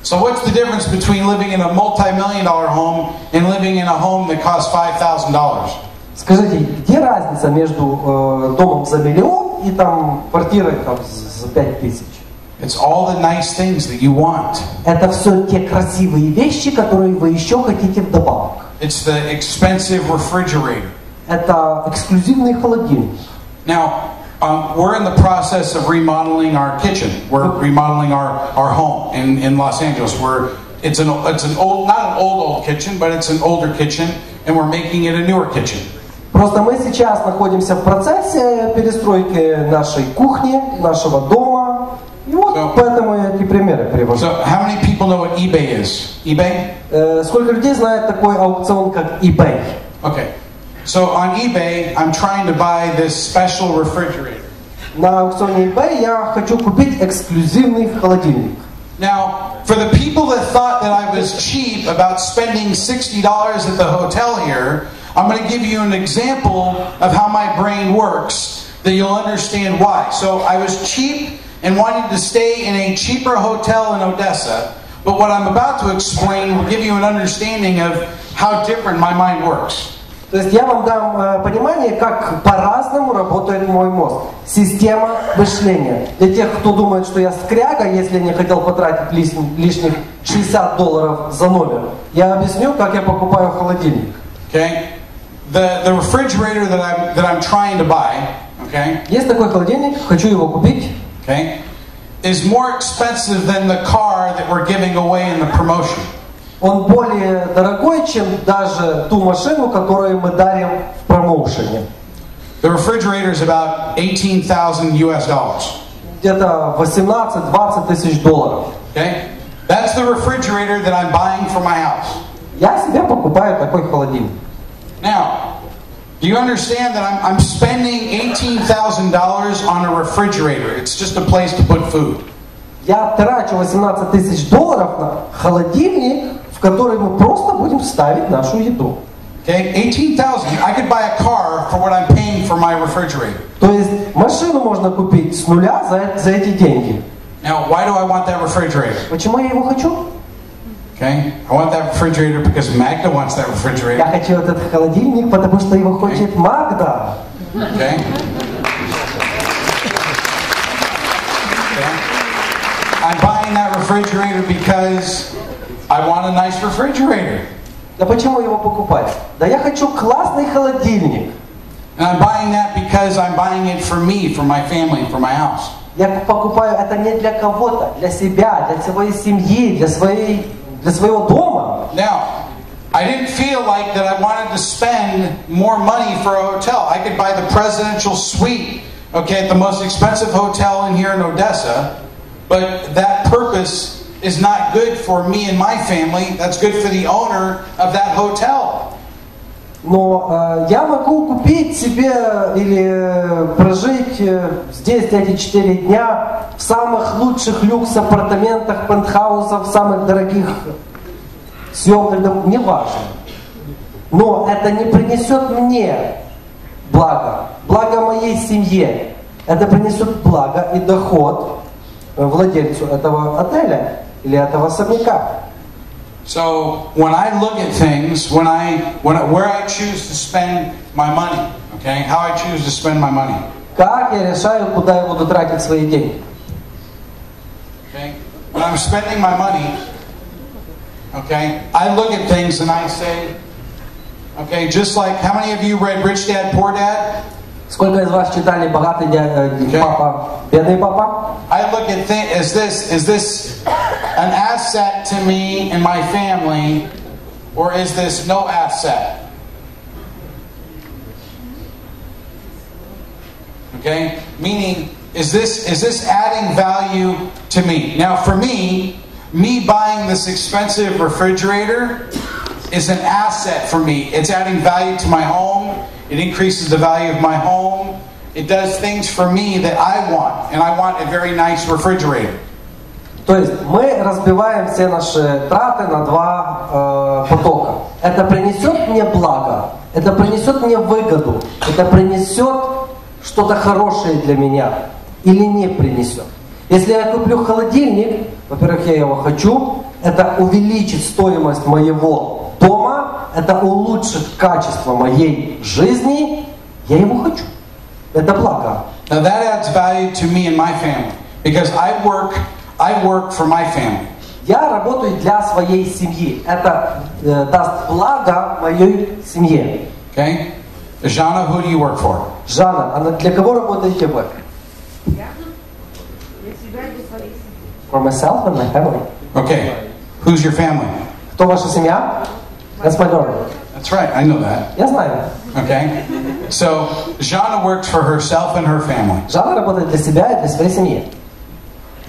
So what's the difference between living in a multi-million-dollar home and living in a home that costs $5,000? Скажите, где разница между домом за $1 миллион и там квартирой там, за 5000? It's all the nice things that you want. Это все те красивые вещи, которые вы еще хотите вдобавок. It's the expensive refrigerator. Это эксклюзивный холодильник. Now, we're in the process of remodeling our kitchen. We're remodeling our home in Los Angeles. It's an old, not an old kitchen, but it's an older kitchen, and we're making it a newer kitchen. Просто мы сейчас находимся в процессе перестройки нашей кухни, нашего дома. И вот поэтому я эти примеры привожу. So, how many people know what eBay is? eBay? Сколько людей знает такой аукцион, как eBay? Okay. So on eBay, I'm trying to buy this special refrigerator. На аукционе eBay я хочу купить эксклюзивный холодильник. Now, for the people that thought that I was cheap about spending $60 at the hotel here, I'm going to give you an example of how my brain works, that you'll understand why. So I was cheap and wanted to stay in a cheaper hotel in Odessa, but what I'm about to explain will give you an understanding of how different my mind works. То есть я вам дам понимание, как по-разному работает мой мозг. Система мышления. Для тех, кто думает, что я скряга, если не хотел потратить лишних $60 за номер, я объясню, как я покупаю холодильник. Okay? The refrigerator that I'm trying to buy, okay? Есть такой холодильник, хочу его купить. Okay? Is more expensive than the car that we're giving away in the promotion. Он более дорогой, чем даже ту машину, которую мы дарим в промоушене. The refrigerator is about $18,000 US. Где-то 18-20 тысяч долларов. Okay? That's the refrigerator that I'm buying for my house. Я себе покупаю такой холодильник. Now, do you understand that I'm spending $18,000 on a refrigerator? It's just a place to put food. Я трачу 18 тысяч долларов на холодильник, в который мы просто будем ставить нашу еду. Okay, $18,000. I could buy a car for what I'm paying for my refrigerator. То есть машину можно купить с нуля за эти деньги. Now, why do I want that refrigerator? Почему я его хочу? Okay, I want that refrigerator because Magda wants that refrigerator. Я хочу этот холодильник, потому что его хочет Магда. Okay. I'm buying that refrigerator because I want a nice refrigerator. Да почему его покупать? Да я хочу классный холодильник. And I'm buying that because I'm buying it for me, for my family, for my house. Я покупаю это не для кого-то, для себя, для своей семьи, для своего дома. Now, I didn't feel like that I wanted to spend more money for a hotel. I could buy the presidential suite, okay, at the most expensive hotel in here in Odessa, but that purpose is not good for me and my family. That's good for the owner of that hotel. Но я могу купить себе или прожить здесь эти 4 дня в самых лучших люкс-апартаментах, пентхаусах, в самых дорогих съемных домов, неважно. Но это не принесет мне благо моей семье. Это принесет благо и доход владельцу этого отеля или этого особняка. So when I look at things, where I choose to spend my money, okay, how I choose to spend my money. Как я решаю, куда я буду тратить свои деньги? Okay, when I'm spending my money, okay, I look at things and I say, okay, just like how many of you read Rich Dad Poor Dad? Сколько из вас читали «Богатый папа, бедный папа»? I look at things, is this an asset to me and my family, or is this no asset? Okay? Meaning, is this adding value to me? Now for me buying this expensive refrigerator is an asset for me. It's adding value to my home. It increases the value of my home. It does things for me that I want. And I want a very nice refrigerator. То есть мы разбиваем все наши траты на два потока. Это принесет мне благо, это принесет мне выгоду, это принесет что-то хорошее для меня или не принесет. Если я куплю холодильник, во-первых, я его хочу, это увеличит стоимость моего дома, это улучшит качество моей жизни, я его хочу. Это благо. Now that adds value to me and my family because I work for my family. Я работаю для своей семьи. Это даст благо моей семье. Okay? Jana, who do you work for? Жанна, для кого работаете вы? For myself and my family. Okay. Who's your family? Кто ваша семья? That's my daughter. That's right, I know that. Я знаю. Okay? So, Jana works for herself and her family. Жанна работает для себя и для своей семьи.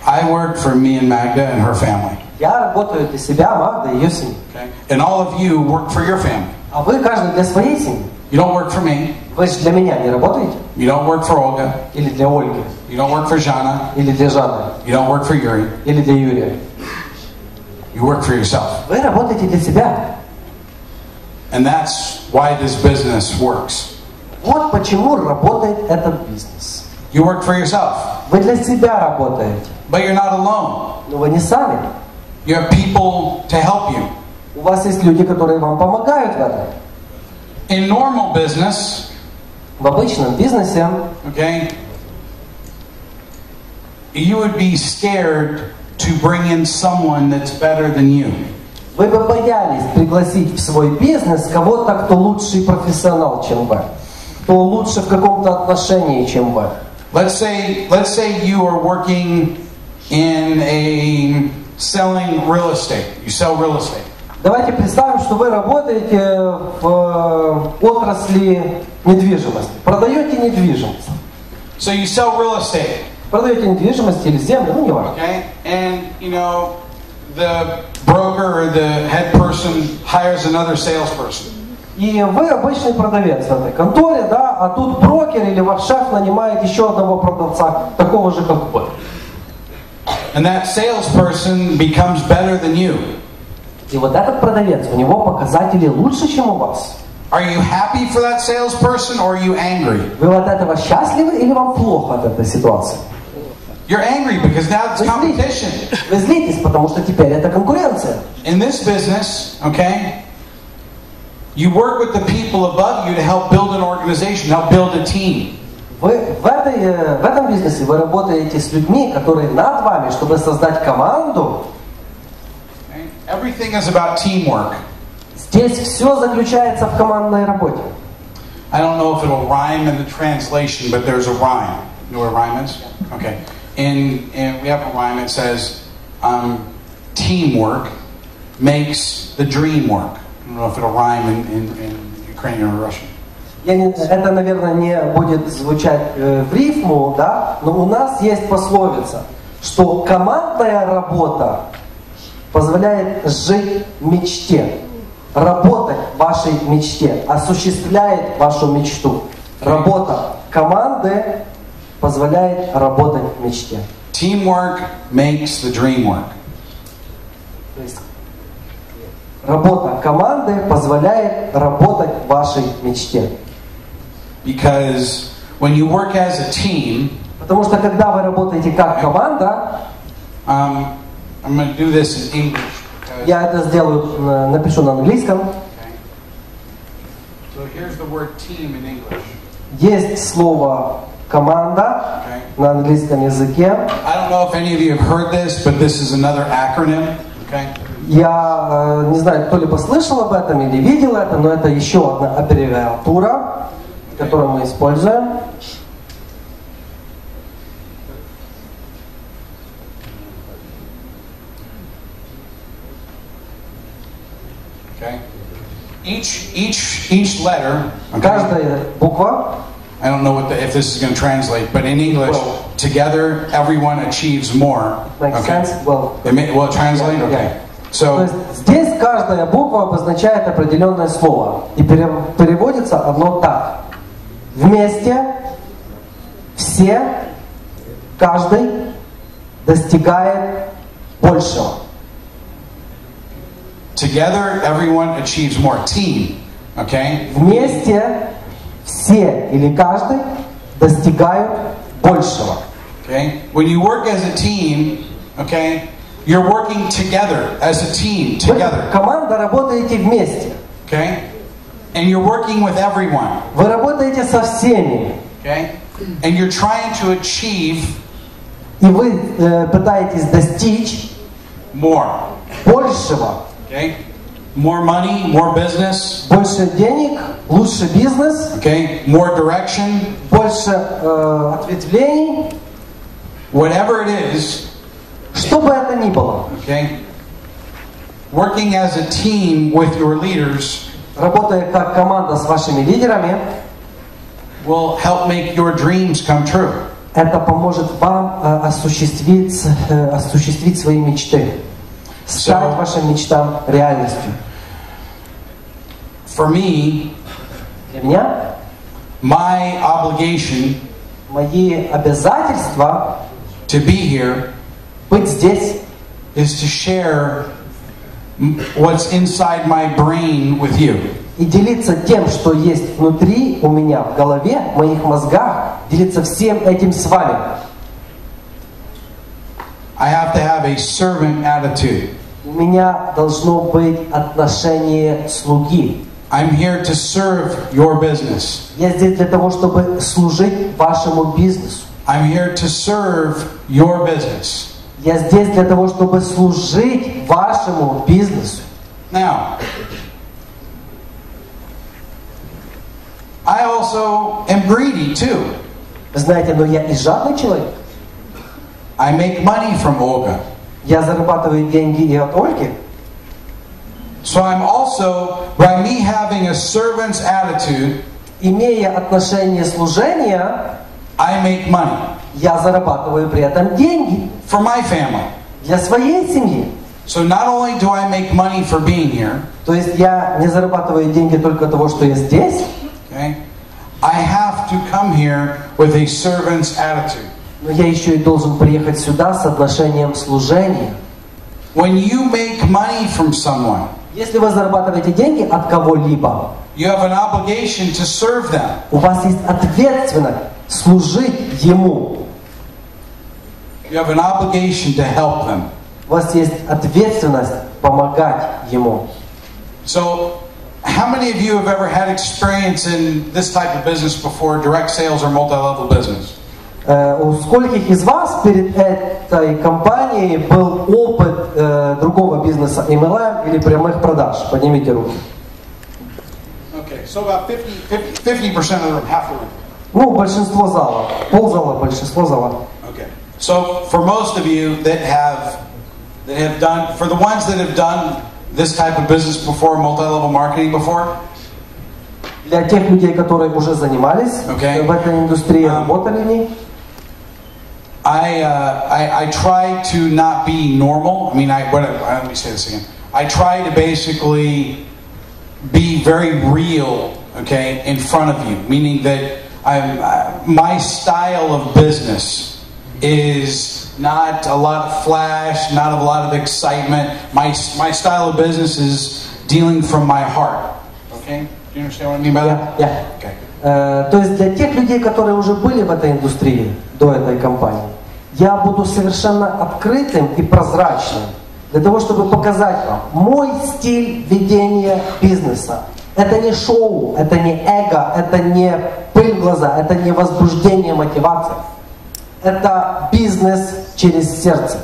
I work for me and Magda and her family. Я работаю для себя, Магда и ее семьи. Okay? And all of you work for your family. А вы каждый для своей семьи. You don't work for me. Вы же для меня не работаете? You don't work for Olga. Или для Ольги? You don't work for Jana. Или для Жанны? You don't work for Yuri. Или для Юрия? You work for yourself. Вы работаете для себя. And that's why this business works. Вот почему работает этот бизнес. You work for yourself. Вы для себя работаете. But you're not alone. Но вы не сами. You have people to help you. У вас есть люди, которые вам помогают в этом. In normal business, В обычном бизнесе okay, you would be scared to bring in someone that's better than you. вы бы боялись пригласить в свой бизнес кого-то, кто лучший профессионал, чем вы. Кто лучше в каком-то отношении, чем вы. Let's say you are working in selling real estate. You sell real estate. Давайте представим, что вы работаете в отрасли недвижимости. Продаете недвижимость. So you sell real estate. Продаете недвижимость или землю, ну не важно. Okay? And you know, the broker or the head person hires another salesperson. И вы обычный продавец в этой конторе, да, а тут брокер или ваш шеф нанимает еще одного продавца, такого же, как вы. And that salesperson becomes better than you. И вот этот продавец, у него показатели лучше, чем у вас. Are you happy for that salesperson or are you angry? Вы от этого счастливы или вам плохо от этой ситуации? You're angry because now it's competition. Вы злитесь, потому что теперь это конкуренция. In this business, okay, you work with the people above you to help build an organization, help build a team. Вы в этом бизнесе вы работаете с людьми, которые над вами, чтобы создать команду. Okay? Everything is about teamwork. Здесь все заключается в командной работе. I don't know if it'll rhyme in the translation, but there's a rhyme. You know what a rhyme is? Okay. And we have a rhyme that says, teamwork makes the dream work. I don't know if it'll rhyme in Ukrainian or Russian. Это, наверное, не будет звучать в рифму, да? Но у нас есть пословица, что командная работа позволяет жить мечте, работать вашей мечте, осуществляет вашу мечту. Работа команды позволяет работать в мечте. Teamwork makes the dream work. То есть Работа команды позволяет работать вашей мечте. Because when you work as a team, Потому что когда вы работаете как команда, I'm going to do this in English. я это сделаю, напишу на английском. Okay. So here's the word team in English. Есть слово команда на английском языке. I don't know if any of you have heard this, but this is another acronym. Okay. Я не знаю, кто-либо слышал об этом или видел это, но это еще одна аббревиатура, которую мы используем. Okay. Each letter. Okay. Каждая буква. I don't know if this is going to translate, but in English, together everyone achieves more. Makes sense? Well, will it translate? Okay. Yeah. So, то есть здесь каждая буква обозначает определенное слово. И переводится оно так. Вместе, все, каждый достигает большего. Together everyone achieves more. Team. Okay? Вместе все или каждый достигают большего. Okay? When you work as a team, okay, you're working together as a team, together. Команда работаете вместе. Okay? And you're working with everyone. Вы работаете со всеми. Okay? And you're trying to achieve и вы пытаетесь достичь more. Большего. Okay? More money, more business. Больше денег, лучше бизнес. Okay? More direction. Больше ответвлений. Whatever it is. Что бы это ни было. Okay? Working as a team with your leaders. Работая как команда с вашими лидерами. Will help make your dreams come true. Это поможет вам осуществить свои мечты. Стать вашим мечтам реальностью. For me, для меня, my obligation, мои обязательства, to be here, быть здесь, is to share what's inside my brain with you. И делиться тем, что есть внутри у меня в голове, в моих мозгах, делиться всем этим с вами. I have to have a servant attitude. У меня должно быть отношение слуги. I'm here to serve your business. Я здесь для того, чтобы служить вашему бизнесу. I'm here to serve your business. Я здесь для того, чтобы служить вашему бизнесу. Now, I also am greedy too. Знаете, но я и жадный человек. I make money from Olga. Я зарабатываю деньги и от Ольги. So I'm also, by me having a servant's attitude, имея отношение служения, I make money. Я зарабатываю при этом деньги. For my family. Для своей семьи. So not only do I make money for being here. То есть я не зарабатываю деньги только от того, что я здесь. Okay. I have to come here with a servant's attitude. Но я еще и должен приехать сюда с отношением служения. When you make money from someone, если вы зарабатываете деньги от кого-либо, you have an obligation to serve them. У вас есть ответственность служить ему. You have an obligation to help them. У вас есть ответственность помогать ему. So, how many of you have ever had experience in this type of business before, direct sales or multi-level business? У скольких из вас перед этой компанией был опыт другого бизнеса, MLM или прямых продаж? Поднимите руки. Okay, so about 50% of the room, half the room. Ну, большинство зала, ползала, большинство зала. Okay, so for most of you that have done, for the ones that have done this type of business before, multi-level marketing before. Для тех людей, которые уже занимались в этой индустрии, работали в ней. I try to not be normal. I mean, let me say this again. I try to basically be very real, okay, in front of you. Meaning that my style of business is not a lot of flash, not a lot of excitement. My style of business dealing from my heart. Okay? Do you understand what I mean by that? Yeah. Okay. То есть для тех людей, которые уже были в этой индустрии до этой компании, я буду совершенно открытым и прозрачным для того, чтобы показать вам мой стиль ведения бизнеса. Это не шоу, это не эго, это не пыль в глаза, это не возбуждение, мотивация. Это бизнес через сердце.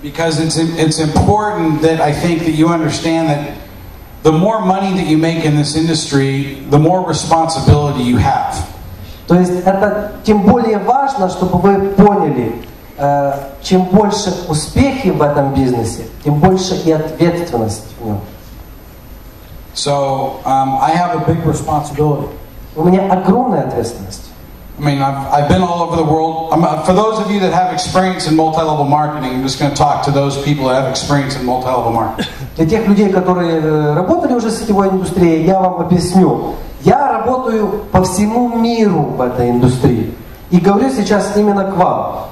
Because it's important that I think that you understand that the more money that you make in this industry, the more responsibility you have. То есть это тем более важно, чтобы вы поняли, чем больше успехи в этом бизнесе, тем больше и ответственность в нем. So I have a big responsibility. У меня огромная ответственность. I mean, I've been all over the world. For those of you that have experience in multi-level marketing, I'm just going to talk to those people that have experience in multi-level marketing. Для тех людей, которые работали уже в сетевой индустрии, я вам объясню. Я работаю по всему миру в этой индустрии. И говорю сейчас именно к вам.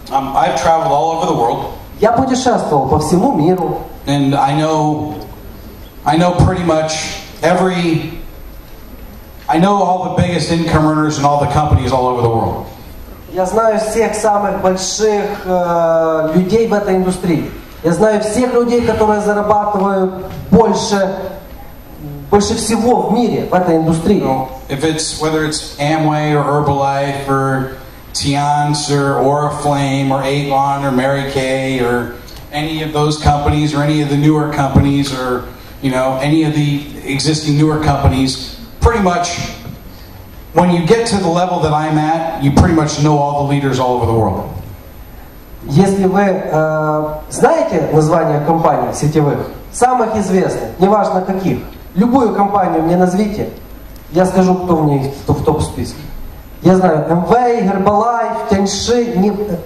I've traveled all over the world. Я путешествовал по всему миру. And I know pretty much I know all the biggest income earners and all the companies all over the world. Я знаю всех самых больших людей в этой индустрии. Я знаю всех людей, которые зарабатывают больше всего в мире в этой индустрии. Whether it's Amway or Herbalife or Tiance or Oriflame or Avon or Mary Kay or any of those companies or any of the newer companies or any of the existing newer companies. Pretty much, when you get to the level that I'm at, you pretty much know all the leaders all over the world. Если вы знаете название компаний сетевых, самых известных, неважно каких, любую компанию мне назовите, я скажу, кто в ней в топ-списке. Я знаю Amway, Herbalife, Tianshi,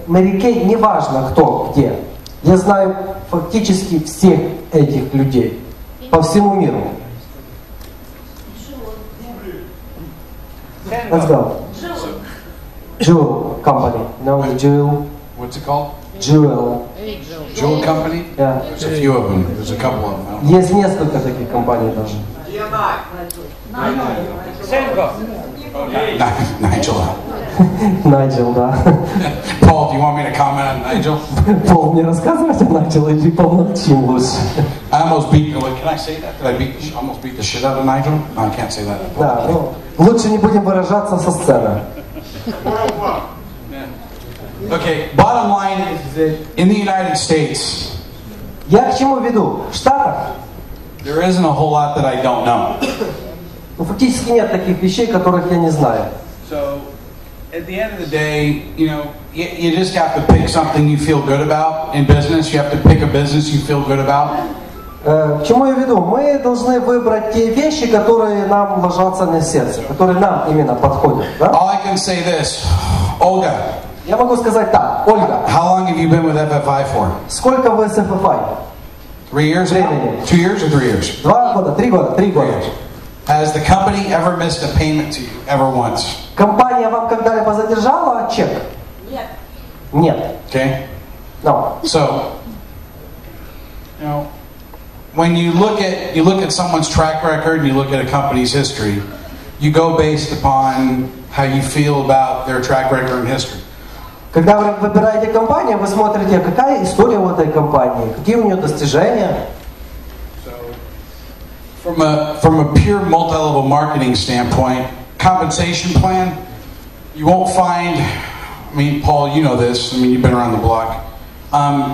Mary Kay, неважно кто где. Я знаю фактически всех этих людей по всему миру. Let's go. Jewel company. No, the Jewel. What's it called? Jewel. Jewel company? Yeah. There's a few of them. There's a couple of them. Есть несколько таких компаний даже. Nigel. Nigel, да. Paul, do you want me to comment on Nigel? Пол, мне рассказывать о Nigel или помолчим лучше? I almost beat. Can I say that? Did I almost beat the shit out of Nigel? No, I can't say that. Да, ну, лучше не будем выражаться со сцены. Okay, bottom line is that in the United States, Я к чему веду? В Штатах there isn't a whole lot that I don't know. ну, фактически нет таких вещей, которых я не знаю. So, at the end of the day, you just have to pick something you feel good about in business. You have to pick a business you feel good about. К чему я веду? Мы должны выбрать те вещи, которые нам ложатся на сердце, которые нам именно подходят. Да? All I can say this, Olga. Я могу сказать так, Ольга. How long have you been with FFI for? Сколько вы с FFI? 3 years? 2 years or 3 years? 2 года, 3 года, 3 года. Has the company ever missed a payment to you ever once? Компания вам когда-либо задержала чек? Нет. Нет. Okay. No. So, when you look at someone's track record and you look at a company's history, you go based upon how you feel about their track record and history. Когда вы выбираете компанию, вы смотрите, какая история у этой компании, какие у нее достижения. From a pure multi-level marketing standpoint, compensation plan, you won't find. I mean, Paul, you know this. I mean, you've been around the block.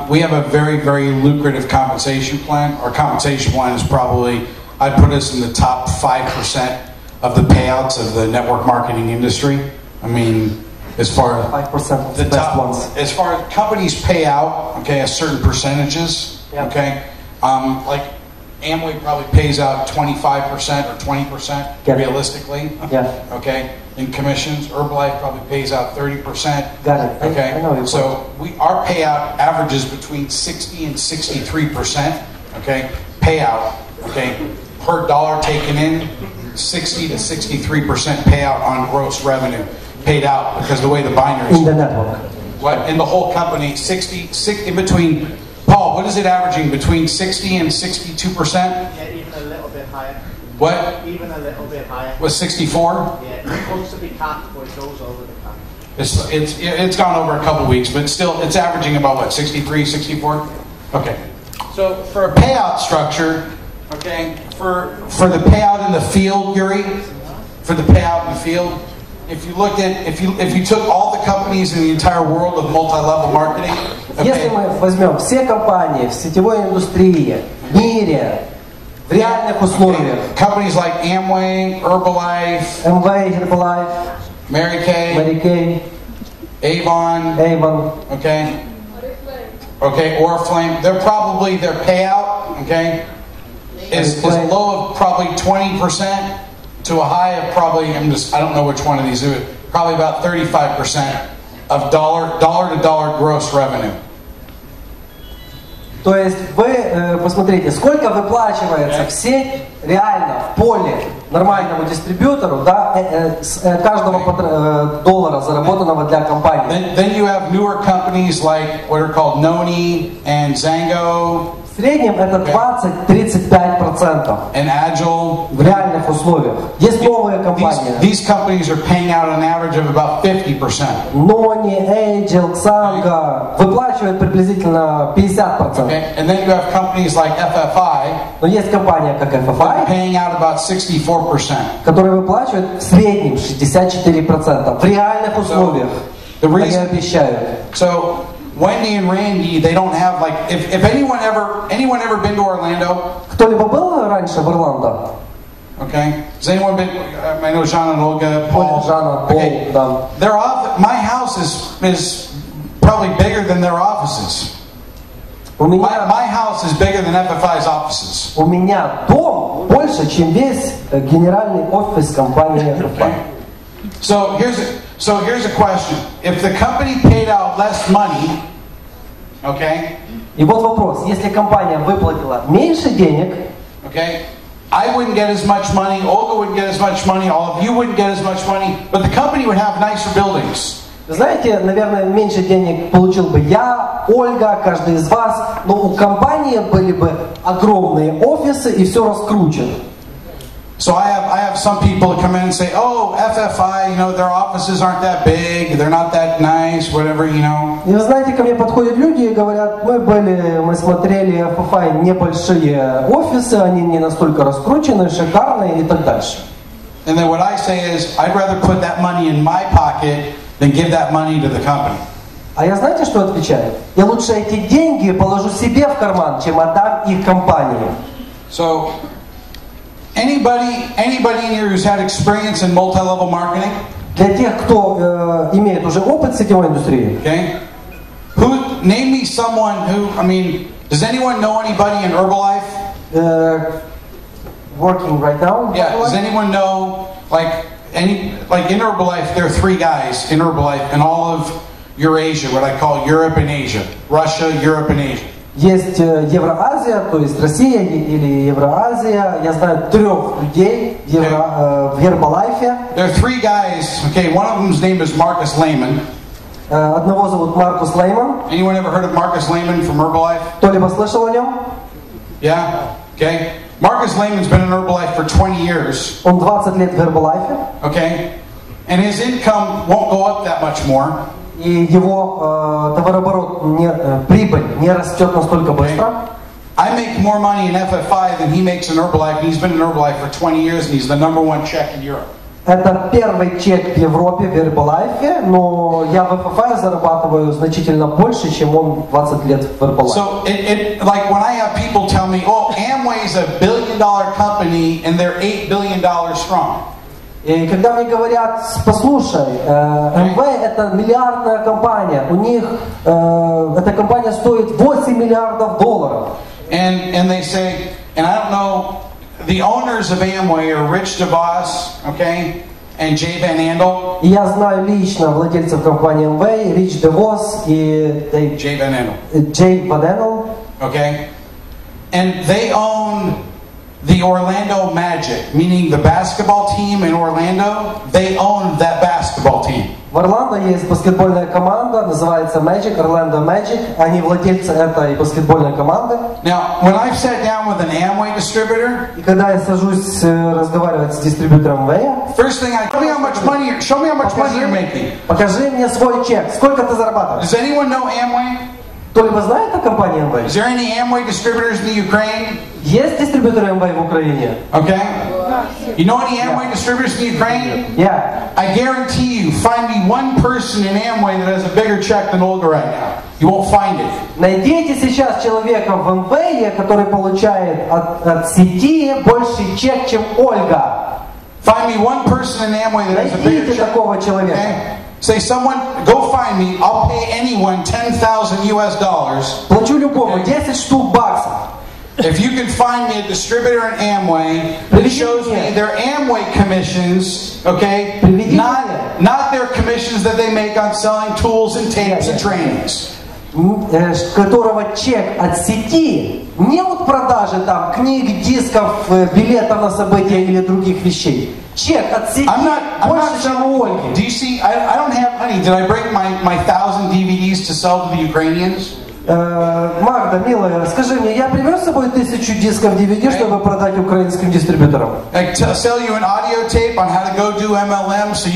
We have a very, very lucrative compensation plan. Our compensation plan is probably, I'd put us in the top 5% of the payouts of the network marketing industry. I mean, as far as 5% of the best ones. As far as companies pay out, okay, a certain percentages, yeah. Okay, like Amway probably pays out 25% or 20% realistically. Yeah. Okay, in commissions, Herbalife probably pays out 30%. Got it. Okay, I know so our payout averages between 60 and 63%. Okay, payout. Okay, per dollar taken in, 60 to 63% payout on gross revenue paid out because the way the binary in the network. What in the whole company, 60 in between. Paul, what is it averaging? Between 60 and 62%? Yeah, even a little bit higher. What? Even a little bit higher. Was 64? Yeah, it's supposed to be capped, but it goes over the cap. It's gone over a couple weeks, but still, it's averaging about what, 63, 64? Okay. So for a payout structure, okay, for the payout in the field, Yuri, for the payout in the field, if you looked at, if you took all the companies in the entire world of multi-level marketing, Если мы возьмем все компании в сетевой индустрии, в мире, в реальных условиях, companies like Amway, Herbalife, Amway, Herbalife, Mary Kay, Mary Kay, Avon, okay, Oriflame, their payout, okay, is low of probably 20% to a high of probably, I don't know which one of these, probably about 35% of dollar to dollar gross revenue. То есть вы посмотрите, сколько выплачивается в сеть реально в поле нормальному дистрибьютору, да, с каждого доллара, заработанного для компании. Then you have newer companies like what are called Noni and Zango. В среднем это 20-35% And Agile. в реальных условиях. Есть новые компании. These companies are paying out an average of about 50%. Noni, Agile, Xanga выплачивают приблизительно 50%. Okay. And then you have companies like FFI. Но есть компания как FFI, paying out about 64%. которые выплачивают в среднем 64% в реальных условиях. Они обещают. So Wendy and Randy, they don't have like if anyone ever been to Orlando? Кто-либо был раньше в Орландо? Okay. Has anyone been? I know John and Olga, Paul. Okay. My house is probably bigger than their offices. My house is bigger than FFI's offices. У меня дом больше, чем весь генеральный офис компании FFI. So here's a question. If the company paid out less money, okay? И вот вопрос. Если компания выплатила меньше денег, okay, I wouldn't get as much money, Olga wouldn't get as much money, all of you wouldn't get as much money, but the company would have nicer buildings. Знаете, наверное, меньше денег получил бы я, Ольга, каждый из вас, но у компании были бы огромные офисы и все раскручено. So I have some people come in and say, oh, FFI, their offices aren't that big, they're not that nice, whatever, И вы знаете, ко мне подходят люди и говорят, мы смотрели FFI небольшие офисы, они не настолько раскрученные, шикарные и так дальше. And then what I say is, I'd rather put that money in my pocket than give that money to the company. А я знаете, что отвечаю? Я лучше эти деньги положу себе в карман, чем отдам их компании. So, anybody in here who's had experience in multi-level marketing? Для тех, кто имеет уже опыт в сетевой индустрии. Okay. Name me someone does anyone know anybody in Herbalife? Working right now? Yeah. Does anyone know in Herbalife, there are 3 guys in Herbalife in all of Eurasia, what I call Europe and Asia. Russia, Europe and Asia. Есть Евроазия, то есть Россия или Евроазия. Я знаю 3 людей в Herbalife. There are 3 guys. Okay, one of them's name is Marcus Lehman. Одного зовут Маркус Лейман. Anyone ever heard of Marcus Lehman from Herbalife? Кто-либо слышал о нем? Yeah. Okay. Marcus Lehman's been in Herbalife for 20 years. Он 20 лет в Herbalife. Okay. And his income won't go up that much more. И его товарооборот, прибыль не растет настолько быстро. I make more money in FFI than he makes in Herbalife. He's been in Herbalife for 20 years and he's the #1 check in Europe. Это первый чек в Европе в Herbalife, но я в FFI зарабатываю значительно больше, чем он 20 лет в Herbalife. So like when I have people tell me, oh, Amway is $1 billion company and they're $8 billion strong. И когда мне говорят, послушай, Amway это миллиардная компания, у них эта компания стоит $8 миллиардов. And they say, and I don't know, the owners of Amway are Rich DeVos, okay, and Jay Van Andel. И я знаю лично владельцев компании Amway, Rich DeVos и Jay Van Andel. Jay Van Andel. Okay, and they own the Orlando Magic, meaning the basketball team in Orlando. They own that basketball team. В Орландо есть баскетбольная команда, называется Magic, Orlando Magic. Они владельцы этой баскетбольной команды. Now, when I've sat down with an Amway distributor, И когда я сажусь разговаривать с дистрибьютором МВ, first thing show me how much money you're making. покажи мне свой чек, сколько ты зарабатываешь. Does anyone know Amway? Кто-либо знает о компании МВ? Is there any Amway distributors in the Ukraine? Есть дистрибьюторы МВ в Украине? Okay. You know any Amway distributors in the Ukraine? Yeah. I guarantee you, find me one person in Amway that has a bigger check than Olga right now. You won't find it. Найдите сейчас человека в МВ, который получает от сети больше чек, чем Ольга. Find me one person in Amway that has a bigger Найдите check. такого человека. Okay? Say someone, go find me. I'll pay anyone $10,000. Плачу любому 10 штук баксов. If you can find me a distributor in Amway that shows me their Amway commissions, okay, not their commissions that they make on selling tools and tapes and trainings. Которого чек от сети, не от продажи там книг, дисков, билетов на события или других вещей. Чек от сети больше, чем у Ольги. Do you see? I don't have money. Did I bring my 1,000 DVDs to sell to the Ukrainians? Магда, милая, скажи мне, я привез с собой 1000 дисков DVD, чтобы продать украинским дистрибьюторам? Like sell you an audio tape on how to go do MLM so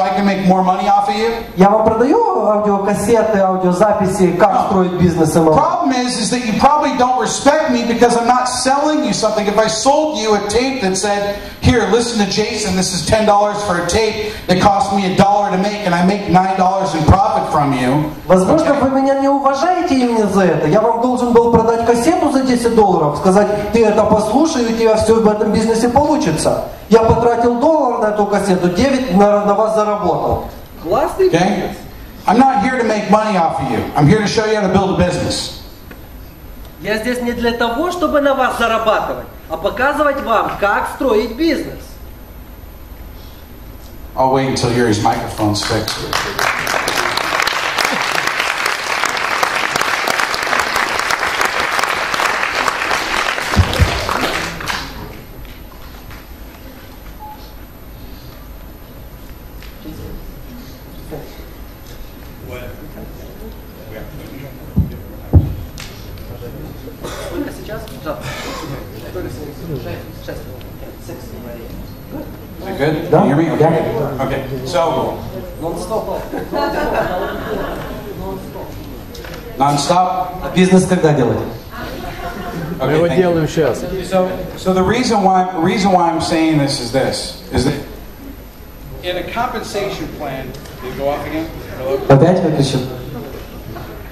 I can make more money off of you? Я вам продаю аудиокассеты, аудиозаписи, как строить бизнес MLM. Problem is that you probably don't respect me because I'm not selling you something. If I sold you a tape that said, here, listen to Jason, this is $10 for a tape that cost me $1 to make and I make $9 in profit from you. Возможно, вы меня не уважаете именно за это. Я вам должен был продать кассету за $10, сказать, ты это послушай, и у тебя все в этом бизнесе получится. Я потратил $1 на эту кассету, 9 на вас заработал. Классный бизнес. I'm not here to make money off of you. I'm here to show you how to build a business. Я здесь не для того, чтобы на вас зарабатывать, а показывать вам, как строить бизнес. I'll wait until Yuri's microphone's fixed. Сколько сейчас? Is it good? Can you hear me? Okay. Okay. So, non-stop? А бизнес когда делать? Мы его делаем сейчас. So the reason why I'm saying this is that in a compensation plan, did it go off again? Hello? Опять выключил?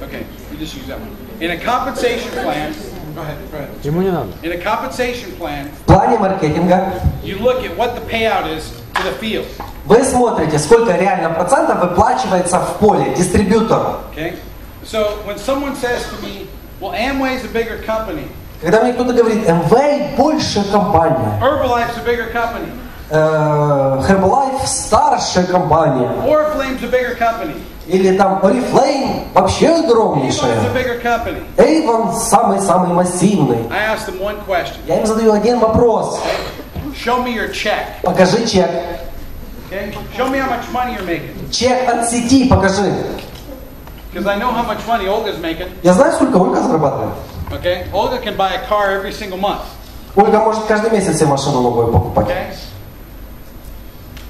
Okay, you just use that one. In a compensation plan, go ahead. Ему не надо. In a compensation plan, В плане маркетинга you look at what the payout is to the field. вы смотрите, сколько реально процентов выплачивается в поле дистрибьютору. Okay? So when someone says to me, well, Amway's a bigger company. Когда мне кто-то говорит, МВ больше компания, Herbalife's a bigger company. Herbalife старшая компания, Oriflame's a bigger company. или там Oriflame вообще Avon's a огромнейшая, bigger company. Avon самый-самый массивный. I asked them one question. Я им задаю один вопрос. Show me your check. Покажи чек. Okay? Show me how much money you're making. Чек от сети покажи. Because I know how much money Olga's making. Я знаю, сколько Ольга зарабатывает. Okay? Olga can buy a car every single month. Ольга может каждый месяц себе машину новую покупать. Okay?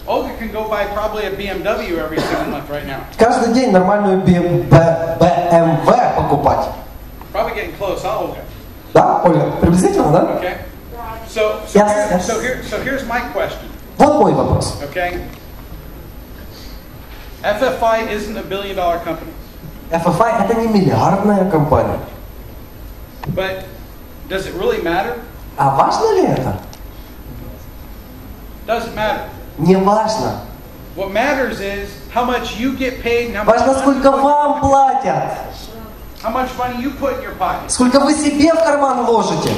Olga can go buy probably a BMW every single month right now. Каждый день нормальную BMW покупать. Probably getting close, huh, Olga? Да, Ольга? Приблизительно, да? Okay? So here's my question. Вот мой вопрос. Okay? FFI isn't a $1 billion company. FFI это не миллиардная компания. But does it really matter? А важно ли это? Doesn't matter. Не важно. What matters is how much you get paid and how much Важно, сколько вам платят. money you put in your pocket. Сколько вы себе в карман ложите.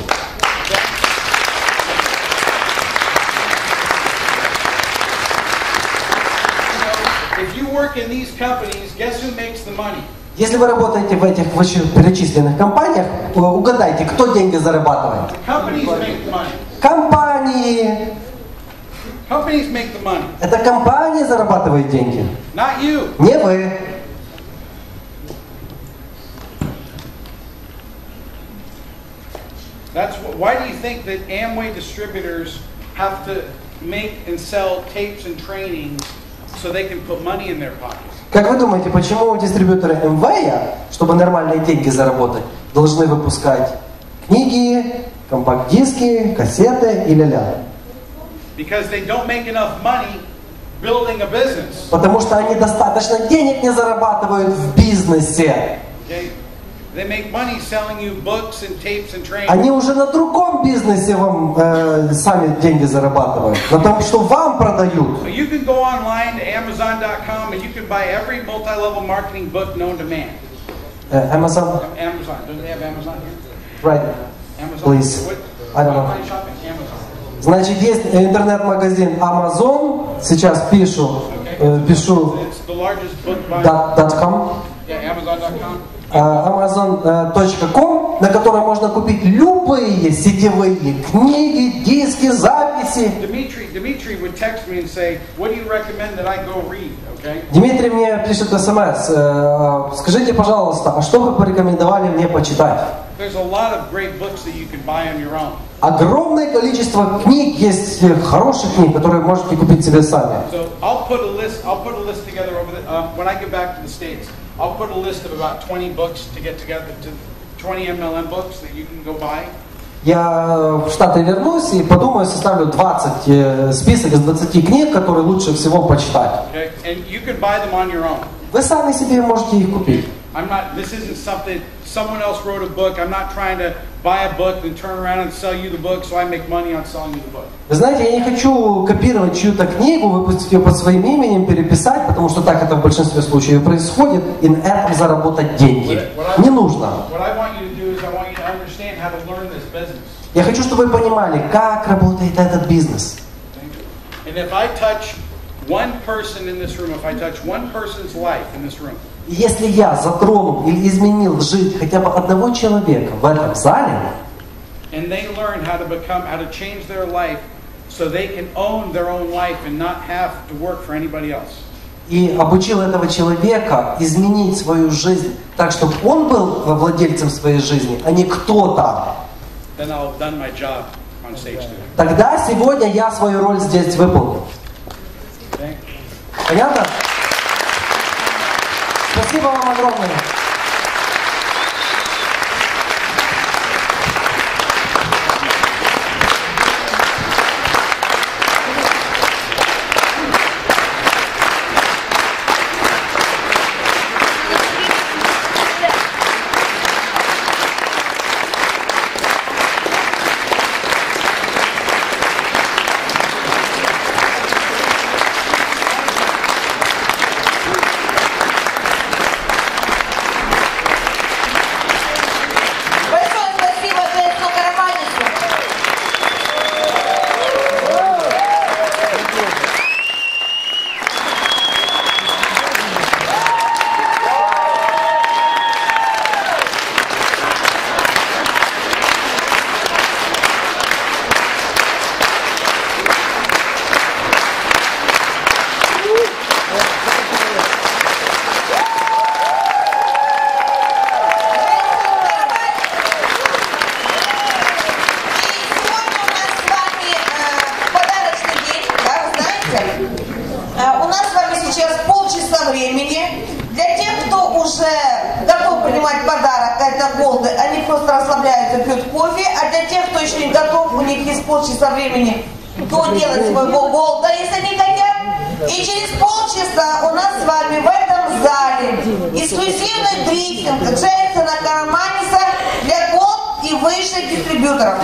If you work in these companies, guess who makes the money? Если вы работаете в этих вышеперечисленных компаниях, угадайте, кто деньги зарабатывает? Companies make the money. Компании. Companies make the money. Это компания зарабатывает деньги. Not you. Не вы. Why do you think that Amway distributors have to make and sell tapes and trainings so they can put money in their pockets? Как вы думаете, почему дистрибьюторы МВ, чтобы нормальные деньги заработать, должны выпускать книги, компакт-диски, кассеты и ля-ля? Because they don't make enough money building a business. Потому что они достаточно денег не зарабатывают в бизнесе. Okay? They make money selling you books and tapes and trainings. Они уже на другом бизнесе вам сами деньги зарабатывают. На том, что вам продают. You can go online to Amazon.com and you can buy every multi-level marketing book known to man. Amazon? Amazon. Don't they have Amazon here? Right. Amazon. Please. What? I don't know. Online shopping? Amazon. Значит, есть интернет-магазин Amazon. Сейчас пишу It's the largest book buy. .com. Yeah, Amazon.com. Amazon.com, на котором можно купить любые сетевые книги, диски, записи. Dimitri would text me and say, "What do you recommend that I go read?" Okay? Дмитрий мне пишет смс. Скажите, пожалуйста, а что вы порекомендовали мне почитать? There's a lot of great books that you can buy on your own. Огромное количество книг есть, хороших книг, которые можете купить себе сами. So I'll put a list together over when I get back to the States. I'll put a list of about 20 books to get together, to 20 MLM books that you can go buy. Я в Штаты вернусь и подумаю, составлю 20 список из 20 книг, которые лучше всего почитать. Okay? And you can buy them on your own. Вы сами себе можете их купить. This isn't something, someone else wrote a book. I'm not trying to buy a book and turn around and sell you the book so I make money on selling you the book. Вы знаете, я не хочу копировать чью-то книгу, выпустить ее под своим именем, переписать, потому что так это в большинстве случаев происходит, и на этом заработать деньги. Не нужно. Я хочу, чтобы вы понимали, как работает этот бизнес. And if I touch one person in this room, if I touch one person's life in this room, если я затронул или изменил жизнь хотя бы одного человека в этом зале, and they learn how to change their life so they can own their own life and not have to work for anybody else. И обучил этого человека изменить свою жизнь так, чтобы он был владельцем своей жизни, а не кто-то. Then I'll have done my job on stage today. Тогда сегодня я свою роль здесь выполнил. Okay? Понятно? Спасибо вам огромное. У нас с вами сейчас полчаса времени. Для тех, кто уже готов принимать подарок, это голды, они просто расслабляются, пьют кофе. А для тех, кто еще не готов, у них есть полчаса времени доделать своего голда, если они хотят. И через полчаса у нас с вами в этом зале эксклюзивный брифинг Джейсона Караманиса для голд и высших дистрибьюторов.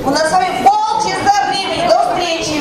У нас с вами полчаса времени. До встречи!